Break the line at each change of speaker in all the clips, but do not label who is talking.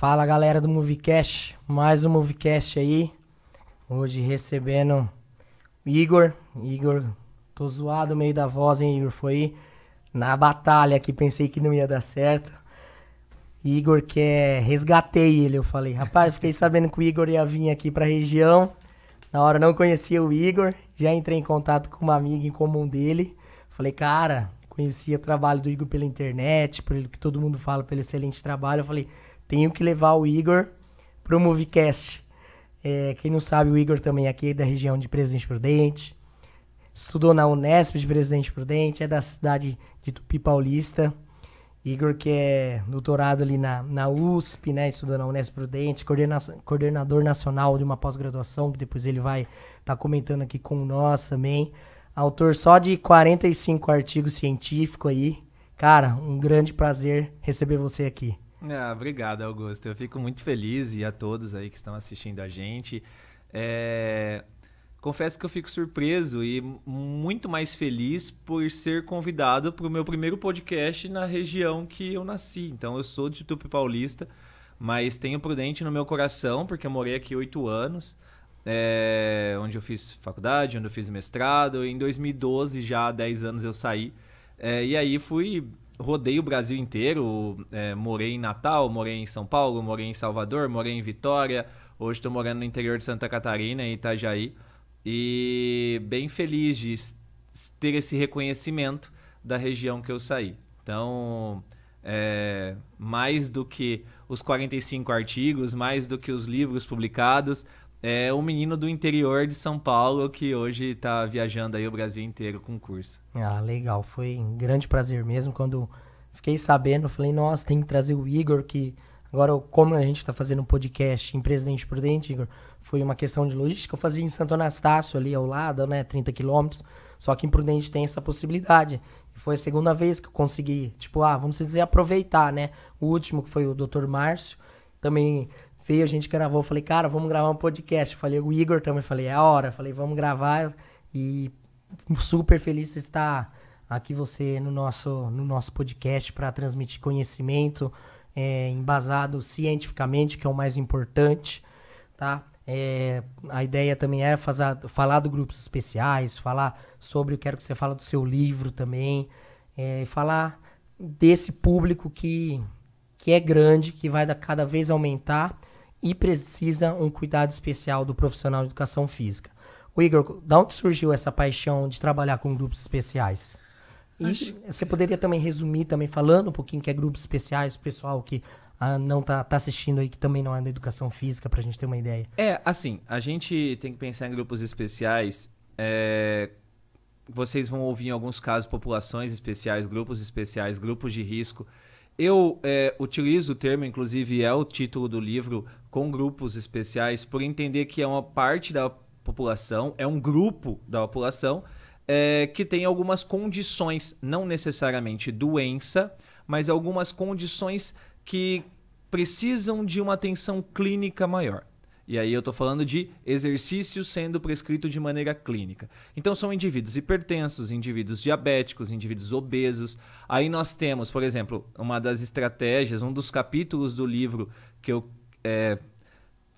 Fala galera do Moviecast, mais um Moviecast aí. Hoje recebendo o Igor. Igor, tô zoado no meio da voz, hein, Igor? Foi na batalha que pensei que não ia dar certo. Igor resgatei ele, eu falei. Rapaz, fiquei sabendo que o Igor ia vir aqui pra região. Na hora não conhecia o Igor, já entrei em contato com uma amiga em comum dele. Falei, cara, conhecia o trabalho do Igor pela internet, pelo que todo mundo fala, pelo excelente trabalho. Eu falei, tenho que levar o Igor pro Moviecast. Quem não sabe, o Igor também é aqui da região de Presidente Prudente. Estudou na Unesp de Presidente Prudente, é da cidade de Tupi Paulista. Igor que é doutorado ali na USP, né? Estudou na Unesp Prudente, coordenador nacional de uma pós-graduação, que depois ele vai estar comentando aqui com nós também. Autor só de 45 artigos científicos aí. Cara, um grande prazer receber você aqui.
Obrigado, Augusto. Eu fico muito feliz e a todos aí que estão assistindo a gente. Confesso que eu fico surpreso e muito mais feliz por ser convidado para o meu primeiro podcast na região que eu nasci. Então, eu sou de Tupi Paulista, mas tenho Prudente no meu coração, porque eu morei aqui 8 anos, onde eu fiz faculdade, onde eu fiz mestrado. Em 2012, já há 10 anos, eu saí. E aí rodei o Brasil inteiro, morei em Natal, morei em São Paulo, morei em Salvador, morei em Vitória. Hoje estou morando no interior de Santa Catarina, em Itajaí. E bem feliz de ter esse reconhecimento da região que eu saí. Então, mais do que os 45 artigos, mais do que os livros publicados, é um menino do interior de São Paulo que hoje está viajando aí o Brasil inteiro com o curso.
Legal. Foi um grande prazer mesmo. Quando fiquei sabendo, eu falei, nossa, tem que trazer o Igor, que agora, como a gente está fazendo um podcast em Presidente Prudente, Igor, foi uma questão de logística. Eu fazia em Santo Anastácio, ali ao lado, né, 30 quilômetros. Só que em Prudente tem essa possibilidade. E foi a segunda vez que eu consegui, vamos dizer, aproveitar, né? O último, que foi o Dr. Márcio, também veio, a gente gravou. Falei, cara, vamos gravar um podcast. Falei, o Igor também, falei, é a hora. Falei, vamos gravar. E super feliz de estar aqui você no nosso podcast para transmitir conhecimento, embasado cientificamente, que é o mais importante, tá? A ideia também é falar do grupos especiais, falar sobre, eu quero que você fale do seu livro também, falar desse público que é grande, que vai cada vez aumentar e precisa um cuidado especial do profissional de educação física. O Igor, de onde surgiu essa paixão de trabalhar com grupos especiais? E você poderia também resumir, também falando um pouquinho que é grupos especiais, pessoal que não tá assistindo aí, que também não é da educação física, pra gente ter uma ideia.
A gente tem que pensar em grupos especiais. Vocês vão ouvir em alguns casos populações especiais, grupos de risco. Eu utilizo o termo, inclusive é o título do livro, com grupos especiais, por entender que é uma parte da população, é um grupo da população que tem algumas condições, não necessariamente doença, mas algumas condições que precisam de uma atenção clínica maior. E aí eu estou falando de exercício sendo prescrito de maneira clínica. Então são indivíduos hipertensos, indivíduos diabéticos, indivíduos obesos. Aí nós temos, por exemplo, uma das estratégias, um dos capítulos do livro que eu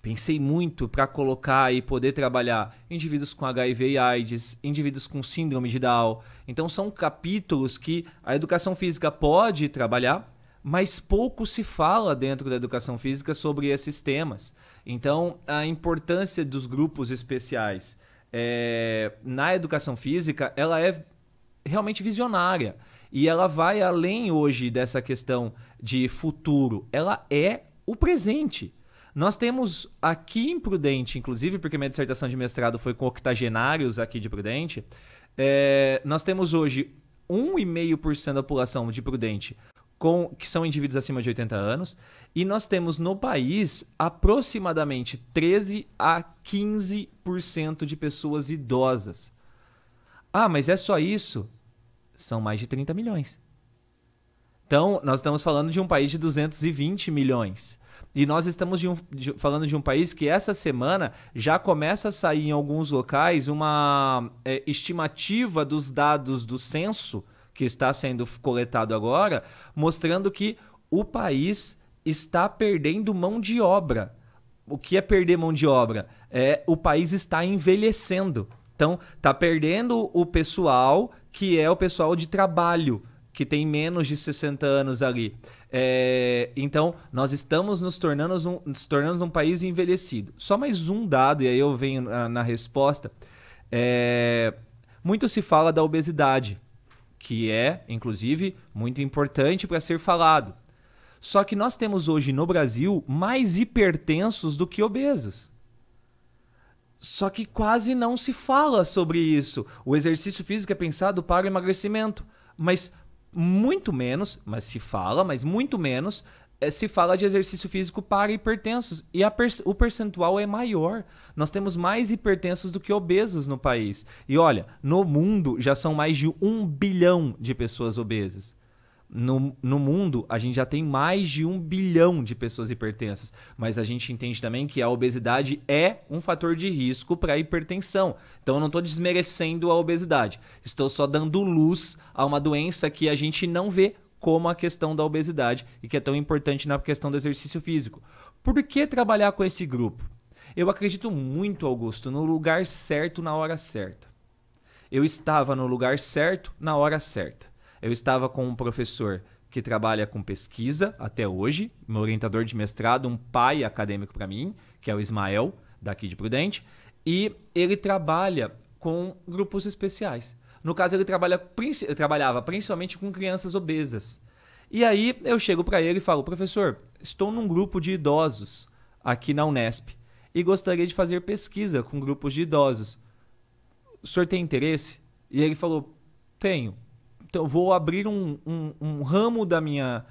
pensei muito para colocar e poder trabalhar indivíduos com HIV e AIDS, indivíduos com síndrome de Down. Então são capítulos que a educação física pode trabalhar, mas pouco se fala dentro da educação física sobre esses temas. Então, a importância dos grupos especiais na educação física, ela é realmente visionária. E ela vai além hoje dessa questão de futuro. Ela é o presente. Nós temos aqui em Prudente, inclusive, porque minha dissertação de mestrado foi com octogenários aqui de Prudente, nós temos hoje 1,5% da população de Prudente que são indivíduos acima de 80 anos, e nós temos no país aproximadamente 13 a 15% de pessoas idosas. Mas é só isso? São mais de 30 milhões. Então, nós estamos falando de um país de 220 milhões. E nós estamos falando de um país que essa semana já começa a sair em alguns locais uma estimativa dos dados do censo que está sendo coletado agora, mostrando que o país está perdendo mão de obra. O que é perder mão de obra? O país está envelhecendo. Então, está perdendo o pessoal que é o pessoal de trabalho, que tem menos de 60 anos ali. Então, nós estamos nos tornando um país envelhecido. Só mais um dado, e aí eu venho na resposta. Muito se fala da obesidade, que é, inclusive, muito importante para ser falado. Só que nós temos hoje no Brasil mais hipertensos do que obesos. Só que quase não se fala sobre isso. O exercício físico é pensado para o emagrecimento, mas muito menos, mas muito menos, se fala de exercício físico para hipertensos. E o percentual é maior. Nós temos mais hipertensos do que obesos no país. E olha, no mundo já são mais de 1 bilhão de pessoas obesas. No mundo, a gente já tem mais de 1 bilhão de pessoas hipertensas. Mas a gente entende também que a obesidade é um fator de risco para a hipertensão. Então eu não estou desmerecendo a obesidade. Estou só dando luz a uma doença que a gente não vê, como a questão da obesidade e que é tão importante na questão do exercício físico. Por que trabalhar com esse grupo? Eu acredito muito, Augusto, no lugar certo na hora certa. Eu estava no lugar certo na hora certa. Eu estava com um professor que trabalha com pesquisa até hoje, meu orientador de mestrado, um pai acadêmico para mim, que é o Ismael, daqui de Prudente, e ele trabalha com grupos especiais. No caso, ele trabalhava principalmente com crianças obesas. E aí eu chego para ele e falo, professor, estou num grupo de idosos aqui na Unesp e gostaria de fazer pesquisa com grupos de idosos. O senhor tem interesse? E ele falou, tenho. Então eu vou abrir um ramo da minha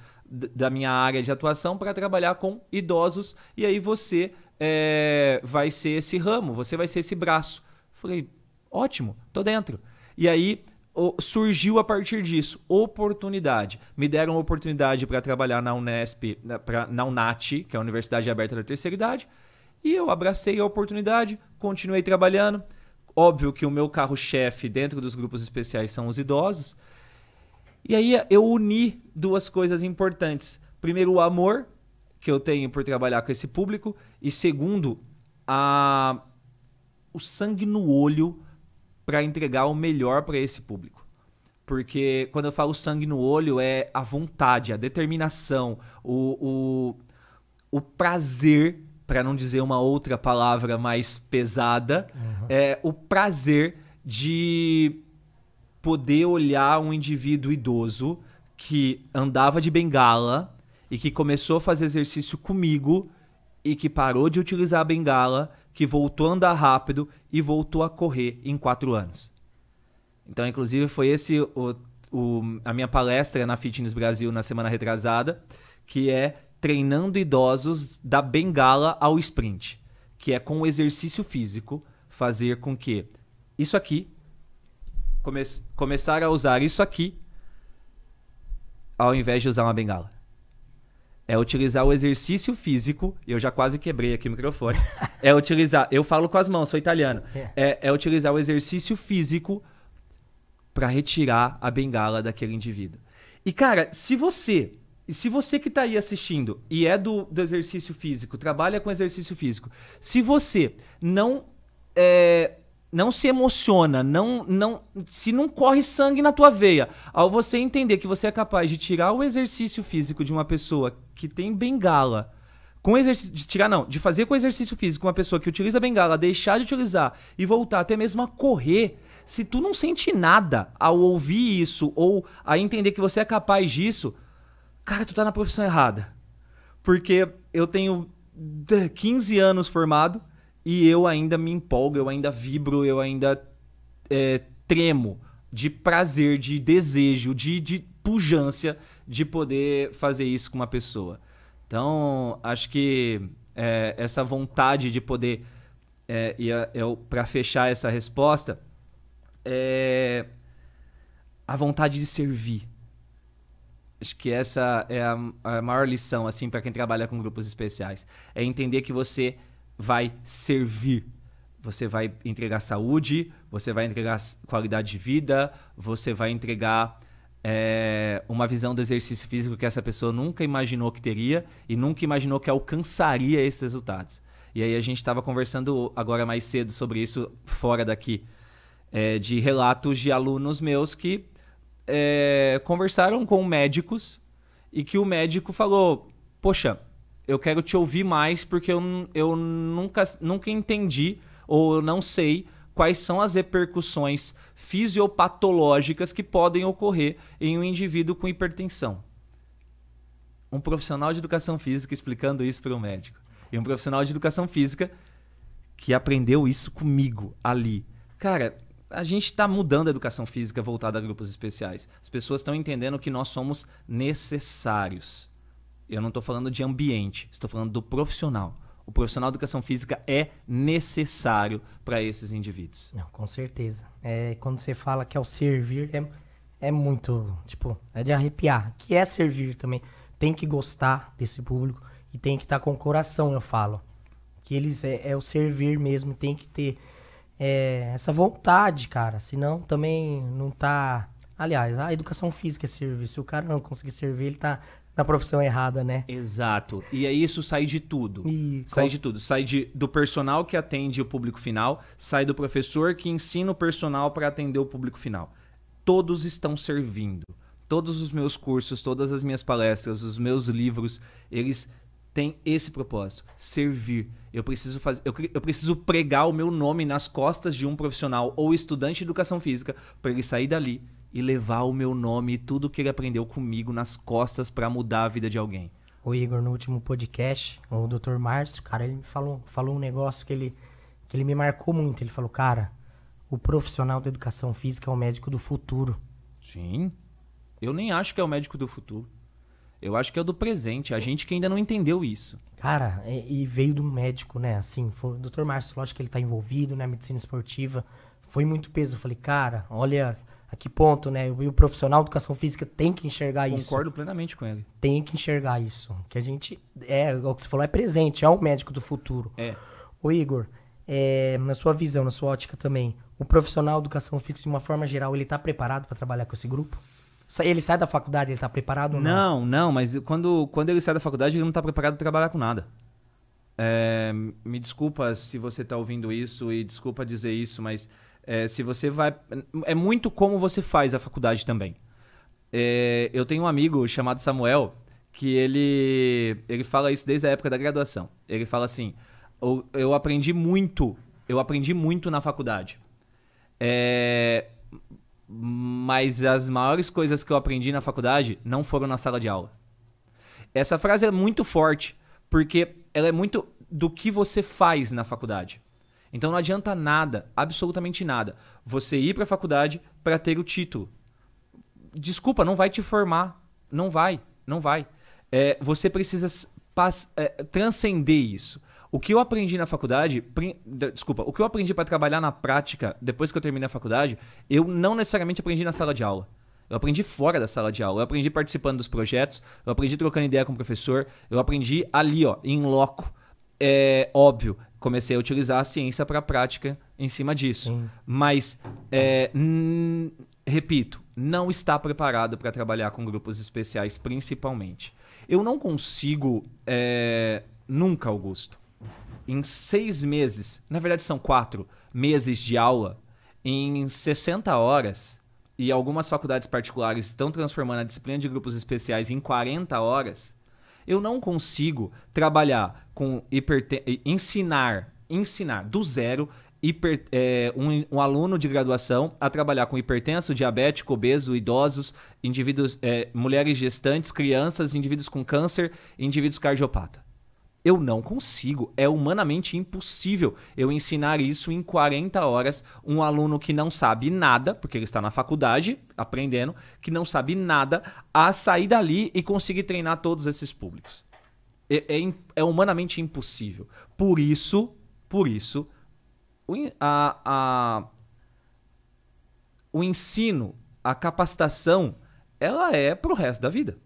área de atuação para trabalhar com idosos e aí você vai ser esse ramo, você vai ser esse braço. Falei, ótimo, tô dentro. E aí surgiu a partir disso oportunidade. Me deram oportunidade para trabalhar na Unesp, na UNAT, que é a Universidade Aberta da Terceira Idade, e eu abracei a oportunidade, continuei trabalhando. Óbvio que o meu carro-chefe dentro dos grupos especiais são os idosos. E aí eu uni duas coisas importantes. Primeiro, o amor que eu tenho por trabalhar com esse público. E segundo, o sangue no olho para entregar o melhor para esse público. Porque quando eu falo sangue no olho, é a vontade, a determinação, o prazer, para não dizer uma outra palavra mais pesada, o prazer de poder olhar um indivíduo idoso que andava de bengala e que começou a fazer exercício comigo e que parou de utilizar a bengala, que voltou a andar rápido e voltou a correr em 4 anos. Então, inclusive, foi esse a minha palestra na Fitness Brasil na semana retrasada, que é treinando idosos da bengala ao sprint, que é com o exercício físico fazer com que isso aqui, começar a usar isso aqui ao invés de usar uma bengala. É utilizar o exercício físico, e eu já quase quebrei aqui o microfone, eu falo com as mãos, sou italiano, é utilizar o exercício físico para retirar a bengala daquele indivíduo. E cara, se você que tá aí assistindo e é do exercício físico, trabalha com exercício físico, se você não se emociona, se não corre sangue na tua veia, ao você entender que você é capaz de tirar o exercício físico de uma pessoa que tem bengala, de fazer com o exercício físico uma pessoa que utiliza bengala, deixar de utilizar e voltar até mesmo a correr, se tu não sente nada ao ouvir isso ou a entender que você é capaz disso, cara, tu tá na profissão errada. Porque eu tenho 15 anos formado, e eu ainda me empolgo, eu ainda vibro, eu ainda tremo de prazer, de desejo, de pujança de poder fazer isso com uma pessoa. Então, acho que essa vontade de poder, para fechar essa resposta, a vontade de servir. Acho que essa é a maior lição assim, para quem trabalha com grupos especiais. É entender que você vai servir. Você vai entregar saúde, você vai entregar qualidade de vida, você vai entregar uma visão do exercício físico que essa pessoa nunca imaginou que teria e nunca imaginou que alcançaria esses resultados. E aí a gente estava conversando agora mais cedo sobre isso fora daqui, de relatos de alunos meus que conversaram com médicos e que o médico falou, poxa, eu quero te ouvir mais porque eu nunca entendi ou eu não sei quais são as repercussões fisiopatológicas que podem ocorrer em um indivíduo com hipertensão. Um profissional de educação física explicando isso para um médico. E um profissional de educação física que aprendeu isso comigo ali. Cara, a gente está mudando a educação física voltada a grupos especiais. As pessoas estão entendendo que nós somos necessários. Eu não estou falando de ambiente, estou falando do profissional. O profissional de educação física é necessário para esses indivíduos.
Não, com certeza. Quando você fala que é o servir, é muito, tipo, é de arrepiar. Que é servir também. Tem que gostar desse público e tem que estar com o coração, eu falo. Que eles é o servir mesmo, tem que ter essa vontade, cara. Senão também não tá... Aliás, a educação física é servir. Se o cara não conseguir servir, ele tá na profissão errada, né?
Exato. E aí isso sai de tudo. Sai de tudo. Sai do personal que atende o público final, sai do professor que ensina o personal para atender o público final. Todos estão servindo. Todos os meus cursos, todas as minhas palestras, os meus livros, eles têm esse propósito, servir. Eu preciso pregar o meu nome nas costas de um profissional ou estudante de educação física para ele sair dali e levar o meu nome e tudo que ele aprendeu comigo nas costas para mudar a vida de alguém.
O Igor, no último podcast, o Dr. Márcio, cara, ele me falou um negócio que ele me marcou muito. Ele falou, cara, o profissional da educação física é o médico do futuro.
Sim. Eu nem acho que é o médico do futuro. Eu acho que é o do presente. A gente que ainda não entendeu isso. Cara,
e veio do médico, né? Assim, foi o Dr. Márcio, lógico que ele tá envolvido, né? Medicina esportiva. Foi muito peso. Eu falei, cara, olha... A que ponto, né? E o profissional de educação física tem que enxergar isso.
Concordo plenamente com ele.
Tem que enxergar isso. Que a gente, o que você falou, é presente, é o médico do futuro. Ô Igor, na sua visão, na sua ótica também, o profissional de educação física, de uma forma geral, ele tá preparado para trabalhar com esse grupo? Ele sai da faculdade, ele tá preparado ou não?
Não, mas quando ele sai da faculdade, ele não tá preparado para trabalhar com nada. Me desculpa se você tá ouvindo isso e desculpa dizer isso, mas... se você vai... É muito como você faz a faculdade também. Eu tenho um amigo chamado Samuel que ele fala isso desde a época da graduação. Ele fala assim, eu aprendi muito na faculdade. Mas as maiores coisas que eu aprendi na faculdade não foram na sala de aula. Essa frase é muito forte, porque ela é muito do que você faz na faculdade. Então não adianta nada, absolutamente nada, você ir para a faculdade para ter o título. Desculpa, não vai te formar. Não vai. Você precisa transcender isso. O que eu aprendi na faculdade... o que eu aprendi para trabalhar na prática, depois que eu terminei a faculdade, eu não necessariamente aprendi na sala de aula. Eu aprendi fora da sala de aula. Eu aprendi participando dos projetos, eu aprendi trocando ideia com o professor, eu aprendi ali, em loco. Óbvio, comecei a utilizar a ciência para a prática em cima disso. Sim. Mas, repito, não está preparado para trabalhar com grupos especiais, principalmente. Eu não consigo, nunca, Augusto, em 6 meses, na verdade são 4 meses de aula, em 60 horas, e algumas faculdades particulares estão transformando a disciplina de grupos especiais em 40 horas, eu não consigo trabalhar com ensinar do zero um aluno de graduação a trabalhar com hipertenso, diabético, obeso, idosos, indivíduos, mulheres gestantes, crianças, indivíduos com câncer, indivíduos cardiopata. Eu não consigo, é humanamente impossível eu ensinar isso em 40 horas, um aluno que não sabe nada, porque ele está na faculdade aprendendo, que não sabe nada, a sair dali e conseguir treinar todos esses públicos. É humanamente impossível. Por isso, o ensino, a capacitação, ela é pro resto da vida.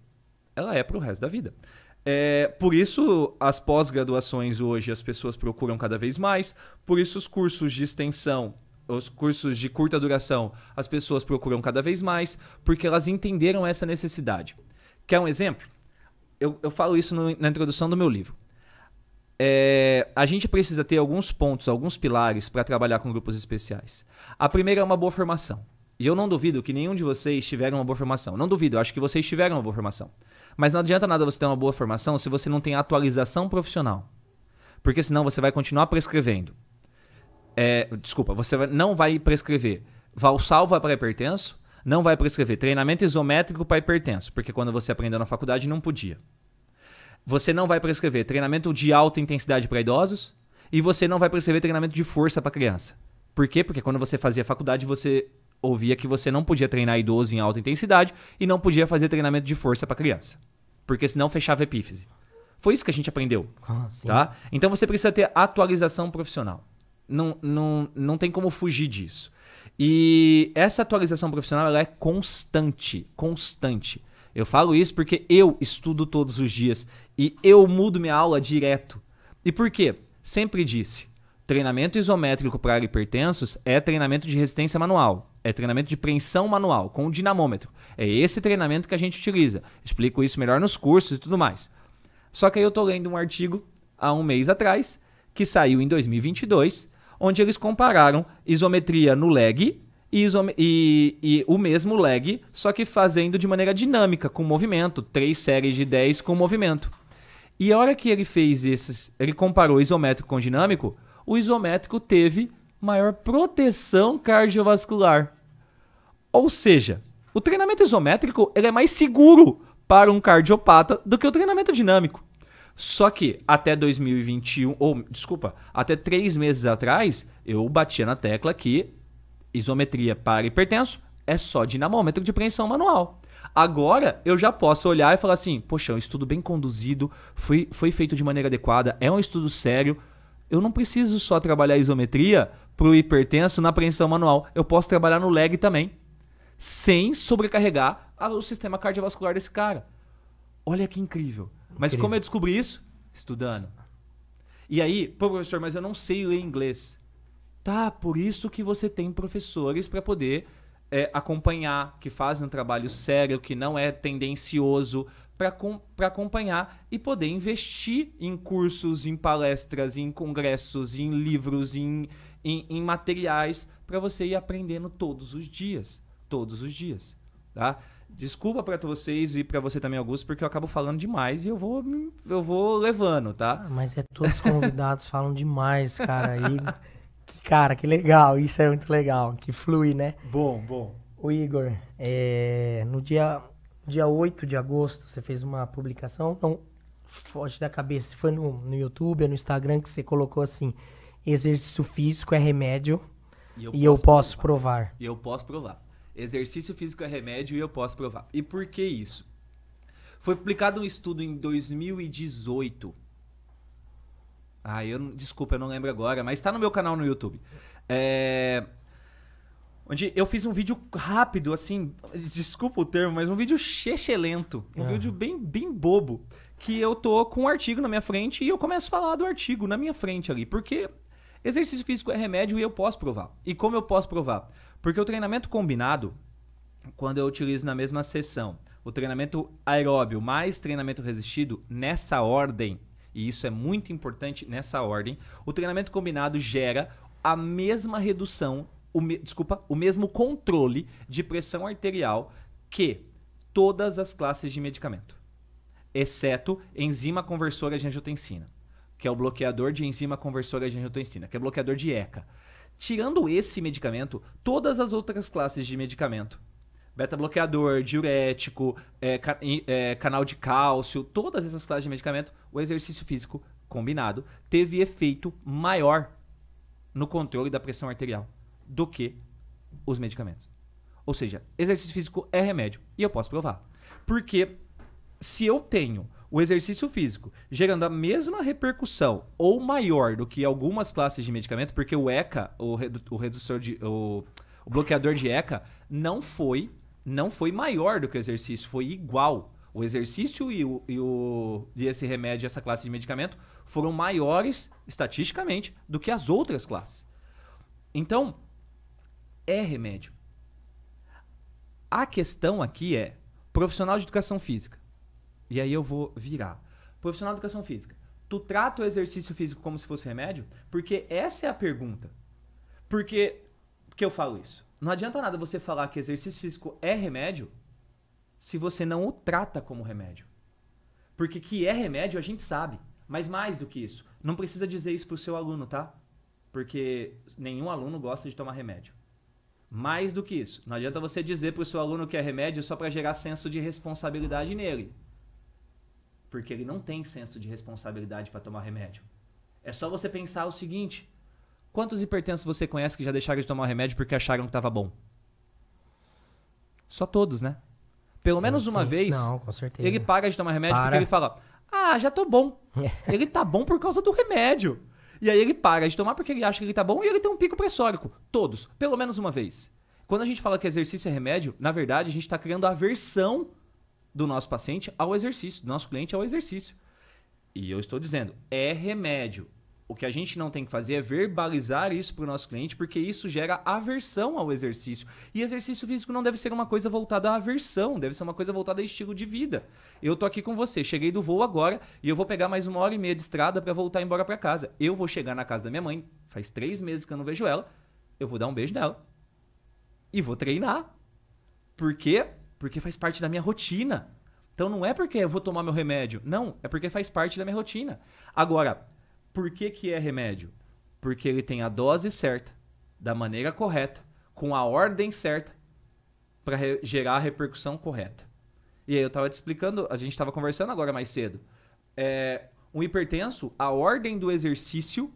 Por isso, as pós-graduações hoje as pessoas procuram cada vez mais, por isso os cursos de extensão os cursos de curta duração, as pessoas procuram cada vez mais, porque elas entenderam essa necessidade. Quer um exemplo? Eu falo isso na introdução do meu livro. A gente precisa ter alguns pontos, alguns pilares para trabalhar com grupos especiais. A primeira é uma boa formação. E eu não duvido que nenhum de vocês tiveram uma boa formação. Não duvido, eu acho que vocês tiveram uma boa formação. Mas não adianta nada você ter uma boa formação se você não tem atualização profissional. Porque senão você vai continuar prescrevendo. Você não vai prescrever valsalva para hipertenso, não vai prescrever treinamento isométrico para hipertenso, porque quando você aprendeu na faculdade não podia. Você não vai prescrever treinamento de alta intensidade para idosos e você não vai prescrever treinamento de força para criança. Por quê? Porque quando você fazia faculdade, você ouvia que você não podia treinar idoso em alta intensidade e não podia fazer treinamento de força para criança, porque senão fechava epífise. Foi isso que a gente aprendeu. Tá? Então você precisa ter atualização profissional. Não tem como fugir disso. E essa atualização profissional ela é constante. Eu falo isso porque eu estudo todos os dias e eu mudo minha aula direto. E por quê? Sempre disse, treinamento isométrico para hipertensos é treinamento de resistência manual. É treinamento de preensão manual, com o dinamômetro. É esse treinamento que a gente utiliza. Explico isso melhor nos cursos e tudo mais. Só que aí eu tô lendo um artigo há um mês atrás, que saiu em 2022, onde eles compararam isometria no leg e o mesmo leg, só que fazendo de maneira dinâmica, com movimento, 3 séries de 10 com movimento. E a hora que ele fez ele comparou isométrico com dinâmico, o isométrico teve maior proteção cardiovascular. Ou seja, o treinamento isométrico ele é mais seguro para um cardiopata do que o treinamento dinâmico. Só que até 2021, até 3 meses atrás, eu batia na tecla que isometria para hipertenso é só dinamômetro de preensão manual. Agora eu já posso olhar e falar assim, poxa, é um estudo bem conduzido, foi feito de maneira adequada, é um estudo sério. Eu não preciso só trabalhar isometria para o hipertenso na preensão manual. Eu posso trabalhar no leg também, sem sobrecarregar o sistema cardiovascular desse cara. Olha que incrível. Mas como eu descobri isso? Estudando. E aí, pô, professor, mas eu não sei ler inglês. Tá, por isso que você tem professores para poder acompanhar, que fazem um trabalho sério, que não é tendencioso, para acompanhar e poder investir em cursos, em palestras, em congressos, em livros, em materiais, para você ir aprendendo todos os dias. Todos os dias. Tá? Desculpa para vocês e para você também, Augusto, porque eu acabo falando demais e eu vou levando, tá?
Mas todos os convidados falam demais, cara. Cara, que legal. Isso é muito legal. Que flui, né?
Bom.
O Igor, no dia 8 de agosto, você fez uma publicação, não foge da cabeça, foi no YouTube, no Instagram, que você colocou assim, exercício físico é remédio e eu posso provar.
E eu posso provar. Exercício físico é remédio e eu posso provar. E por que isso? Foi publicado um estudo em 2018. Desculpa, eu não lembro agora, mas está no meu canal no YouTube. Onde eu fiz um vídeo rápido, assim, desculpa o termo, mas um vídeo chechelento. Um vídeo bem bobo. Que eu tô com um artigo na minha frente e eu começo a falar do artigo na minha frente ali. Porque exercício físico é remédio e eu posso provar. E como eu posso provar? Porque o treinamento combinado, quando eu utilizo na mesma sessão, o treinamento aeróbio mais treinamento resistido, nessa ordem, e isso é muito importante nessa ordem, o treinamento combinado gera a mesma redução, o mesmo controle de pressão arterial que todas as classes de medicamento, exceto enzima conversora de angiotensina, que é o bloqueador de enzima conversora de angiotensina, que é bloqueador de ECA. Tirando esse medicamento, todas as outras classes de medicamento, beta-bloqueador, diurético, canal de cálcio, todas essas classes de medicamento, o exercício físico combinado teve efeito maior no controle da pressão arterial do que os medicamentos. Ou seja, exercício físico é remédio e eu posso provar. Porque se eu tenho o exercício físico gerando a mesma repercussão ou maior do que algumas classes de medicamento, porque o ECA, o bloqueador de ECA, não foi maior do que o exercício, foi igual. O exercício e esse remédio, essa classe de medicamento, foram maiores estatisticamente do que as outras classes. Então, é remédio. A questão aqui é profissional de educação física. E aí eu vou virar. Profissional de educação física. Tu trata o exercício físico como se fosse remédio? Porque essa é a pergunta. Por que eu falo isso? Não adianta nada você falar que exercício físico é remédio se você não o trata como remédio. Porque que é remédio a gente sabe. Mas mais do que isso, não precisa dizer isso pro seu aluno, tá? Porque nenhum aluno gosta de tomar remédio. Mais do que isso, não adianta você dizer pro seu aluno que é remédio só para gerar senso de responsabilidade nele. Porque ele não tem senso de responsabilidade para tomar remédio. É só você pensar o seguinte: quantos hipertensos você conhece que já deixaram de tomar remédio porque acharam que estava bom? Só todos, né? Pelo menos uma vez,
não, com certeza.
ele para de tomar remédio porque ele fala: ah, já tô bom. Ele tá bom por causa do remédio. E aí ele para de tomar porque ele acha que ele tá bom e ele tem um pico pressórico. Todos, pelo menos uma vez. Quando a gente fala que exercício é remédio, na verdade a gente está criando aversão do nosso paciente ao exercício, do nosso cliente ao exercício. E eu estou dizendo, é remédio. O que a gente não tem que fazer é verbalizar isso para o nosso cliente, porque isso gera aversão ao exercício. E exercício físico não deve ser uma coisa voltada à aversão, deve ser uma coisa voltada a estilo de vida. Eu tô aqui com você, cheguei do voo agora e eu vou pegar mais 1h30 de estrada para voltar embora para casa. Eu vou chegar na casa da minha mãe, faz 3 meses que eu não vejo ela, eu vou dar um beijo nela e vou treinar. Por quê? Porque faz parte da minha rotina. Então não é porque eu vou tomar meu remédio, não, é porque faz parte da minha rotina. Agora, por que é remédio? Porque ele tem a dose certa, da maneira correta, com a ordem certa, para gerar a repercussão correta. E aí eu estava te explicando, a gente estava conversando agora mais cedo. Um hipertenso, a ordem do exercício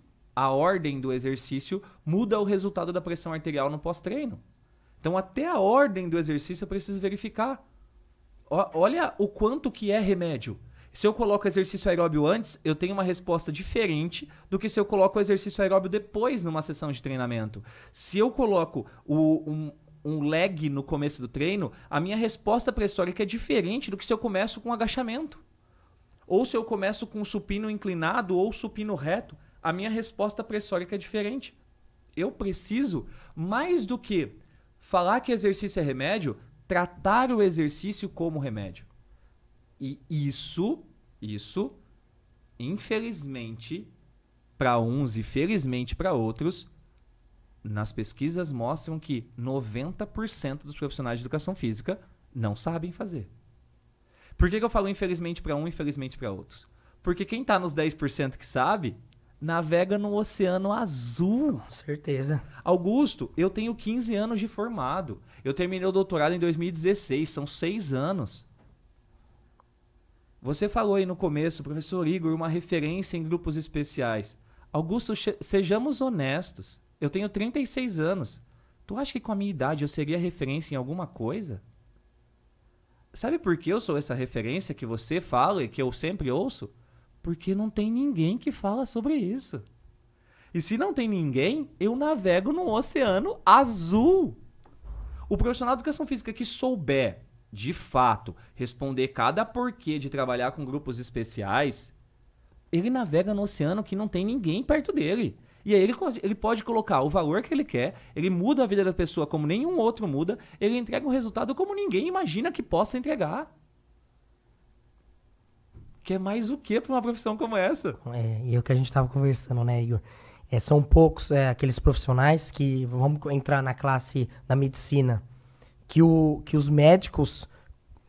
muda o resultado da pressão arterial no pós-treino. Então até a ordem do exercício eu preciso verificar. Olha o quanto que é remédio. Se eu coloco o exercício aeróbio antes, eu tenho uma resposta diferente do que se eu coloco o exercício aeróbio depois, numa sessão de treinamento. Se eu coloco um leg no começo do treino, a minha resposta pressórica é diferente do que se eu começo com agachamento. Ou se eu começo com supino inclinado ou supino reto, a minha resposta pressórica é diferente. Eu preciso, mais do que falar que exercício é remédio, tratar o exercício como remédio. E isso, infelizmente, para uns e felizmente para outros, nas pesquisas mostram que 90% dos profissionais de educação física não sabem fazer. Por que eu falo infelizmente para um e infelizmente para outros? Porque quem está nos 10% que sabe, navega no oceano azul.
Com certeza.
Augusto, eu tenho 15 anos de formado. Eu terminei o doutorado em 2016, são 6 anos. Você falou aí no começo, professor Igor, uma referência em grupos especiais. Augusto, sejamos honestos. Eu tenho 36 anos. Tu acha que com a minha idade eu seria referência em alguma coisa? Sabe por que eu sou essa referência que você fala e que eu sempre ouço? Porque não tem ninguém que fala sobre isso. E se não tem ninguém, eu navego num oceano azul. O profissional de educação física que souber, de fato, responder cada porquê de trabalhar com grupos especiais, ele navega no oceano que não tem ninguém perto dele. E aí ele pode colocar o valor que ele quer, ele muda a vida da pessoa como nenhum outro muda, ele entrega um resultado como ninguém imagina que possa entregar. Que é mais o que para uma profissão como essa?
E é o que a gente estava conversando, né, Igor? São poucos aqueles profissionais que, vamos entrar na classe da medicina, que os médicos,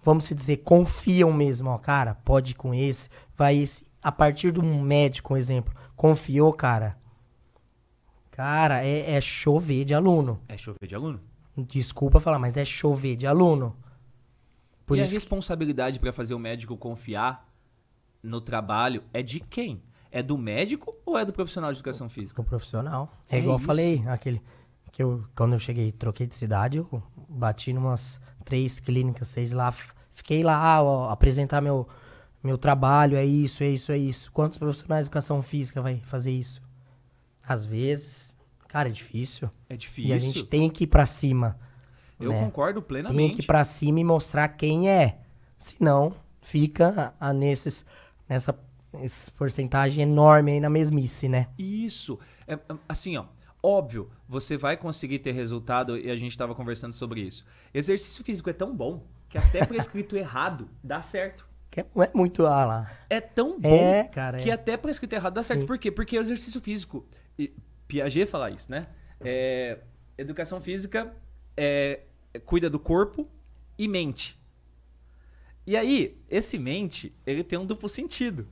vamos se dizer, confiam mesmo, ó, cara, pode ir com esse, vai esse. A partir de um médico, um exemplo, confiou, cara, é chover de aluno.
É chover de aluno?
Desculpa falar, mas é chover de aluno.
Por isso a responsabilidade para fazer o médico confiar no trabalho é de quem? É do médico ou é do profissional de educação física?
O profissional. É igual eu falei, aquele que quando eu cheguei, troquei de cidade, eu bati numas 3 clínicas, 6 lá, fiquei lá, ó, apresentar meu trabalho, é isso. Quantos profissionais de educação física vai fazer isso? Às vezes, cara, é difícil.
É difícil.
E a gente tem que ir pra cima.
Eu concordo plenamente.
Tem que ir pra cima e mostrar quem é. Senão, fica nessa porcentagem enorme aí na mesmice, né?
Isso. Assim, ó. Óbvio, você vai conseguir ter resultado e a gente estava conversando sobre isso. Exercício físico é tão bom que até prescrito errado dá certo.
Não é muito lá.
É tão bom
cara,
que até prescrito errado dá certo.
Sim.
Por quê? Porque o exercício físico... Piaget fala isso, né? Educação física cuida do corpo e mente. E aí, esse mente, ele tem um duplo sentido.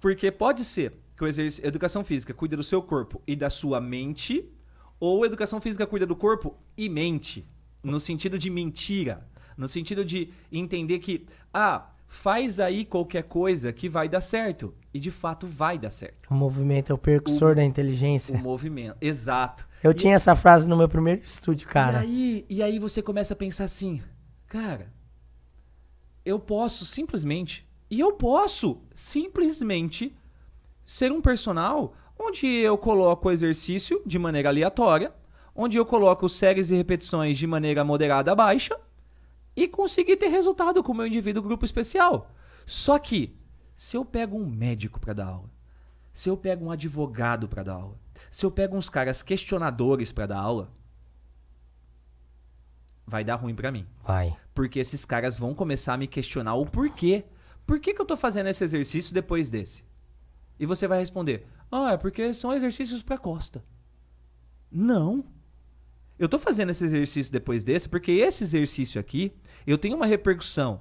Porque pode ser que a educação física cuida do seu corpo e da sua mente, ou a educação física cuida do corpo e mente. No sentido de mentira. No sentido de entender que, faz aí qualquer coisa que vai dar certo. E de fato vai dar certo.
O movimento é o percussor da inteligência.
O movimento, exato.
Eu tinha essa frase no meu primeiro estúdio, cara.
E aí você começa a pensar assim, cara, eu posso simplesmente ser um personal onde eu coloco o exercício de maneira aleatória, onde eu coloco séries e repetições de maneira moderada a baixa e conseguir ter resultado com o meu indivíduo grupo especial. Só que, se eu pego um médico para dar aula, se eu pego um advogado para dar aula, se eu pego uns caras questionadores para dar aula, vai dar ruim para mim.
Vai.
Porque esses caras vão começar a me questionar o porquê. Por que eu tô fazendo esse exercício depois desse? E você vai responder, é porque são exercícios para costa. Não. Eu tô fazendo esse exercício depois desse porque esse exercício aqui, eu tenho uma repercussão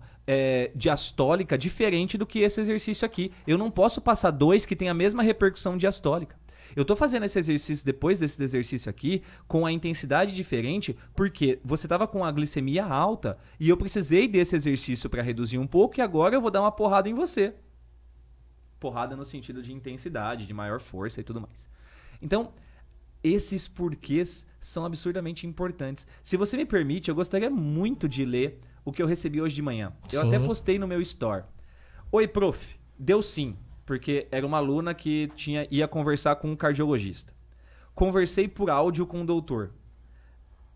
diastólica diferente do que esse exercício aqui. Eu não posso passar 2 que tem a mesma repercussão diastólica. Eu tô fazendo esse exercício depois desse exercício aqui com a intensidade diferente porque você tava com a glicemia alta e eu precisei desse exercício para reduzir um pouco e agora eu vou dar uma porrada em você. Porrada no sentido de intensidade, de maior força e tudo mais. Então, esses porquês são absurdamente importantes. Se você me permite, eu gostaria muito de ler o que eu recebi hoje de manhã. Eu até postei no meu store. Oi, prof. Deu sim, porque era uma aluna que ia conversar com um cardiologista. Conversei por áudio com o doutor,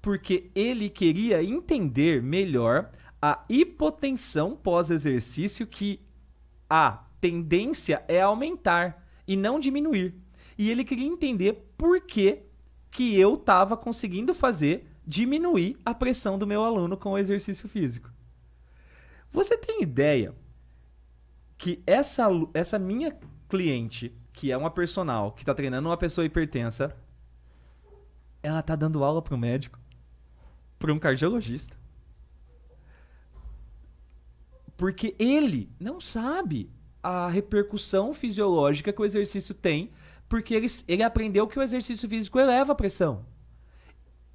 porque ele queria entender melhor a hipotensão pós-exercício, que a tendência é aumentar e não diminuir. E ele queria entender por que eu estava conseguindo diminuir a pressão do meu aluno com o exercício físico. Você tem ideia que essa minha cliente, que é uma personal, que está treinando uma pessoa hipertensa, ela está dando aula para um médico, para um cardiologista. Porque ele não sabe a repercussão fisiológica que o exercício tem, porque ele aprendeu que o exercício físico eleva a pressão.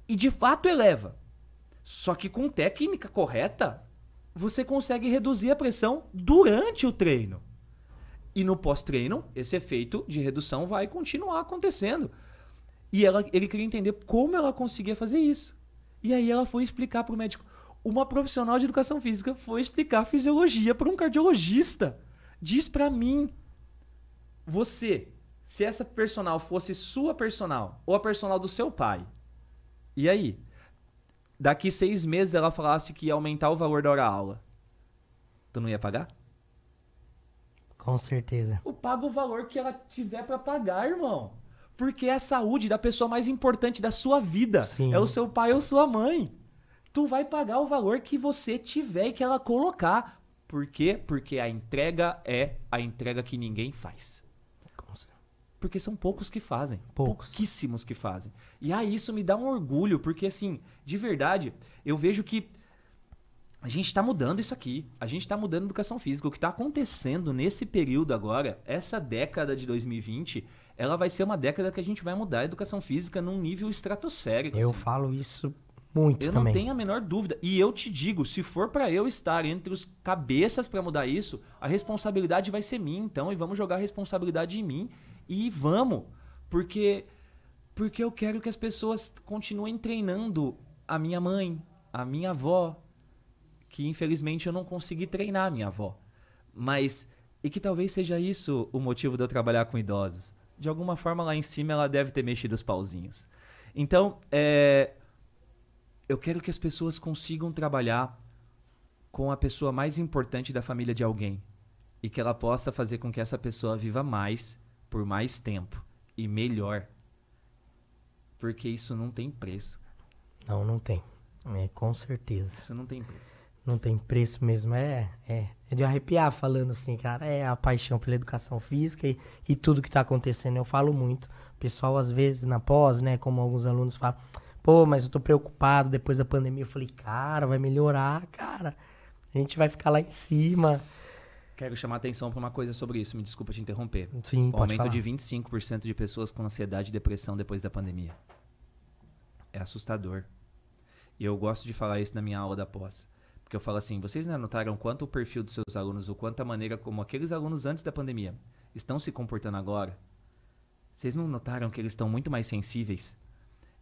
E de fato eleva. Só que com técnica correta, você consegue reduzir a pressão durante o treino. E no pós-treino, esse efeito de redução vai continuar acontecendo. E ele queria entender como ela conseguia fazer isso. E aí ela foi explicar para o médico. Uma profissional de educação física foi explicar fisiologia para um cardiologista. Diz para mim, se essa personal fosse sua personal ou a personal do seu pai, e aí? Daqui 6 meses ela falasse que ia aumentar o valor da hora-aula. Tu não ia pagar?
Com certeza.
Eu pago o valor que ela tiver para pagar, irmão. Porque é a saúde da pessoa mais importante da sua vida.
Sim.
É o seu pai ou sua mãe. Tu vai pagar o valor que você tiver e que ela colocar. Por quê? Porque a entrega é a entrega que ninguém faz. Porque são poucos que fazem. Pouquíssimos que fazem. E isso me dá um orgulho, porque assim, de verdade, eu vejo que a gente está mudando isso aqui. A gente está mudando a educação física. O que está acontecendo nesse período agora, essa década de 2020, ela vai ser uma década que a gente vai mudar a educação física num nível estratosférico.
Eu falo isso muito
também. Eu não tenho a menor dúvida. E eu te digo, se for para eu estar entre os cabeças para mudar isso, a responsabilidade vai ser minha, então, e vamos jogar a responsabilidade em mim. E vamos, porque eu quero que as pessoas continuem treinando a minha mãe, a minha avó, que infelizmente eu não consegui treinar a minha avó. E que talvez seja isso o motivo de eu trabalhar com idosos. De alguma forma lá em cima ela deve ter mexido os pauzinhos. Então, eu quero que as pessoas consigam trabalhar com a pessoa mais importante da família de alguém. E que ela possa fazer com que essa pessoa viva mais, por mais tempo e melhor. Porque isso não tem preço.
Não tem. Com certeza.
Isso não tem preço.
Não tem preço mesmo. É de arrepiar falando assim, cara. É a paixão pela educação física e tudo que tá acontecendo. Eu falo muito. O pessoal, às vezes, na pós, né, como alguns alunos falam, pô, mas eu tô preocupado depois da pandemia. Eu falei, cara, vai melhorar, cara. A gente vai ficar lá em cima.
Quero chamar a atenção para uma coisa sobre isso. Me desculpa te interromper.
Sim,
o
pode
aumento
falar.
de 25% de pessoas com ansiedade e depressão depois da pandemia. É assustador. E eu gosto de falar isso na minha aula da pós. Porque eu falo assim, vocês não notaram quanto o perfil dos seus alunos, ou quanto a maneira como aqueles alunos antes da pandemia estão se comportando agora? Vocês não notaram que eles estão muito mais sensíveis?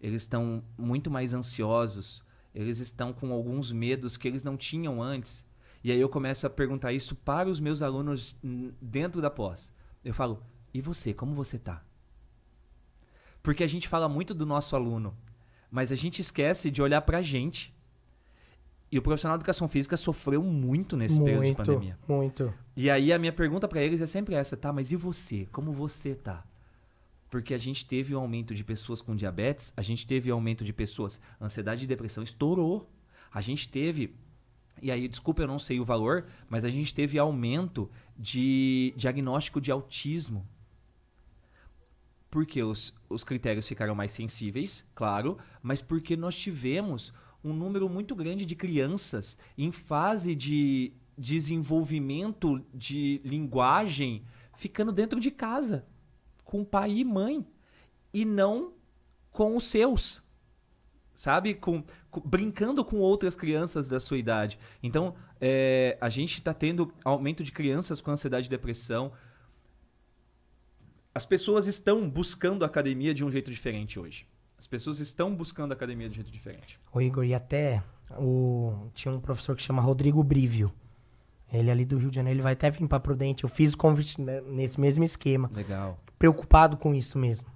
Eles estão muito mais ansiosos? Eles estão com alguns medos que eles não tinham antes? E aí eu começo a perguntar isso para os meus alunos dentro da pós. Eu falo, e você, como você tá? Porque a gente fala muito do nosso aluno, mas a gente esquece de olhar pra gente. E o profissional de educação física sofreu muito nesse período de pandemia.
Muito.
E aí a minha pergunta pra eles é sempre essa, tá, mas e você? Como você tá? Porque a gente teve um aumento de pessoas com diabetes, a gente teve um aumento de pessoas, ansiedade e depressão estourou. A gente teve, e aí, desculpa, eu não sei o valor, mas a gente teve aumento de diagnóstico de autismo. Porque os critérios ficaram mais sensíveis, claro, mas porque nós tivemos um número muito grande de crianças em fase de desenvolvimento de linguagem ficando dentro de casa, com pai e mãe, e não com os seus, sabe? Brincando com outras crianças da sua idade. Então, a gente está tendo aumento de crianças com ansiedade e depressão. As pessoas estão buscando a academia de um jeito diferente hoje. As pessoas estão buscando a academia de um jeito diferente.
Ô Igor, e até tinha um professor que chama Rodrigo Brívio. Ele ali do Rio de Janeiro, ele vai até vir para Prudente. Eu fiz o convite nesse mesmo esquema.
Legal.
Preocupado com isso mesmo.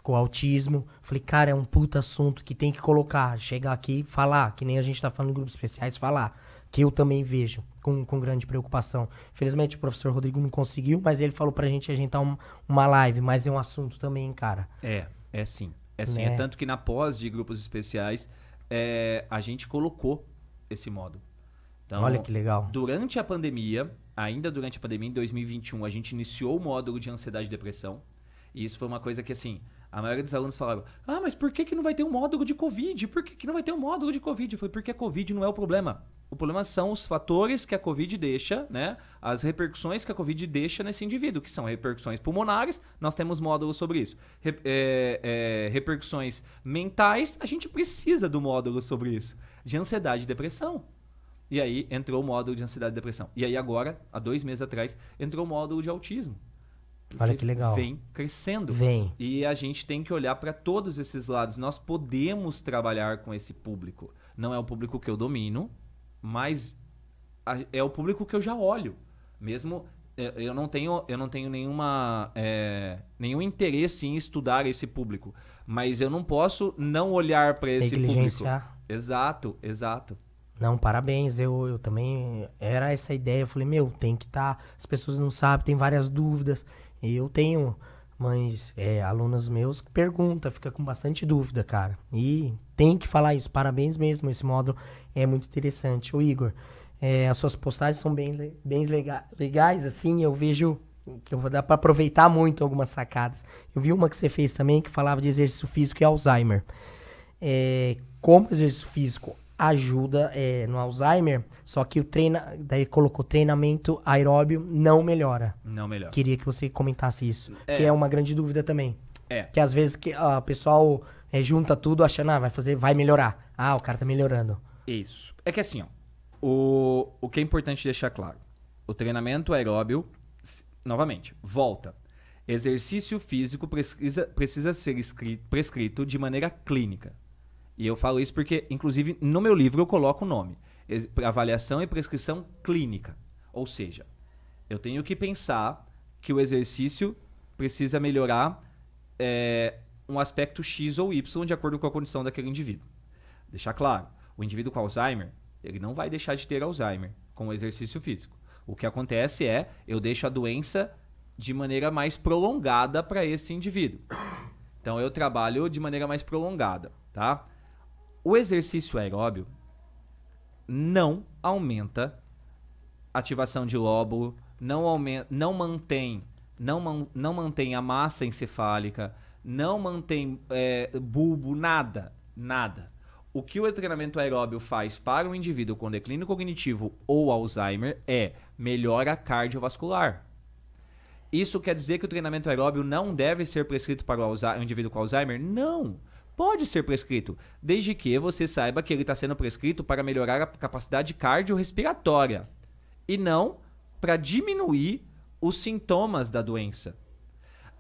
Com o autismo. Falei, cara, é um puta assunto que tem que colocar. Chegar aqui e falar, que nem a gente tá falando em grupos especiais, falar. Que eu também vejo com grande preocupação. Infelizmente o professor Rodrigo não conseguiu, mas ele falou pra gente agendar uma live. Mas é um assunto também, cara.
É sim. É sim.
Né?
É tanto que na pós de grupos especiais, a gente colocou esse módulo. Então,
olha que legal.
Durante a pandemia, ainda durante a pandemia, em 2021, a gente iniciou o módulo de ansiedade e depressão. E isso foi uma coisa que, assim, a maioria dos alunos falaram, mas por que não vai ter um módulo de Covid? Por que não vai ter um módulo de Covid? Foi porque a Covid não é o problema. O problema são os fatores que a Covid deixa, né? As repercussões que a Covid deixa nesse indivíduo, que são repercussões pulmonares, nós temos módulos sobre isso. Repercussões mentais, a gente precisa do módulo sobre isso. De ansiedade e depressão. E aí entrou o módulo de ansiedade e depressão. E aí agora, há 2 meses atrás, entrou o módulo de autismo.
Olha que legal.
Vem crescendo.
Vem.
E a gente tem que olhar para todos esses lados. Nós podemos trabalhar com esse público. Não é o público que eu domino, mas é o público que eu já olho. Mesmo eu não tenho nenhum interesse em estudar esse público. Mas eu não posso não olhar para esse público. Exato.
Não, parabéns, eu também, era essa ideia, eu falei, tem que estar, as pessoas não sabem, tem várias dúvidas, e eu tenho, mas alunos meus que perguntam, fica com bastante dúvida, cara, e tem que falar isso, parabéns mesmo, esse módulo é muito interessante. Ô Igor, as suas postagens são bem legais, assim, eu vejo que eu vou dar para aproveitar muito algumas sacadas. Eu vi uma que você fez também, que falava de exercício físico e Alzheimer. Como exercício físico ajuda no Alzheimer, só que daí colocou treinamento aeróbio não melhora.
Não melhora.
Queria que você comentasse isso, que é uma grande dúvida também. Que às vezes o pessoal junta tudo achando, vai melhorar. O cara tá melhorando.
Isso. É que assim, o que é importante deixar claro, o treinamento aeróbio, novamente, volta. Exercício físico precisa ser prescrito de maneira clínica. E eu falo isso porque, inclusive, no meu livro eu coloco o nome. Avaliação e prescrição clínica. Ou seja, eu tenho que pensar que o exercício precisa melhorar um aspecto X ou Y de acordo com a condição daquele indivíduo. Deixar claro, o indivíduo com Alzheimer, ele não vai deixar de ter Alzheimer com o exercício físico. O que acontece eu deixo a doença de maneira mais prolongada para esse indivíduo. Então eu trabalho de maneira mais prolongada, tá? O exercício aeróbio não aumenta ativação de lóbulo, não mantém a massa encefálica, não mantém bulbo, nada. O que o treinamento aeróbio faz para o indivíduo com declínio cognitivo ou Alzheimer é melhora cardiovascular. Isso quer dizer que o treinamento aeróbio não deve ser prescrito para o indivíduo com Alzheimer? Não! Pode ser prescrito, desde que você saiba que ele está sendo prescrito para melhorar a capacidade cardiorrespiratória e não para diminuir os sintomas da doença.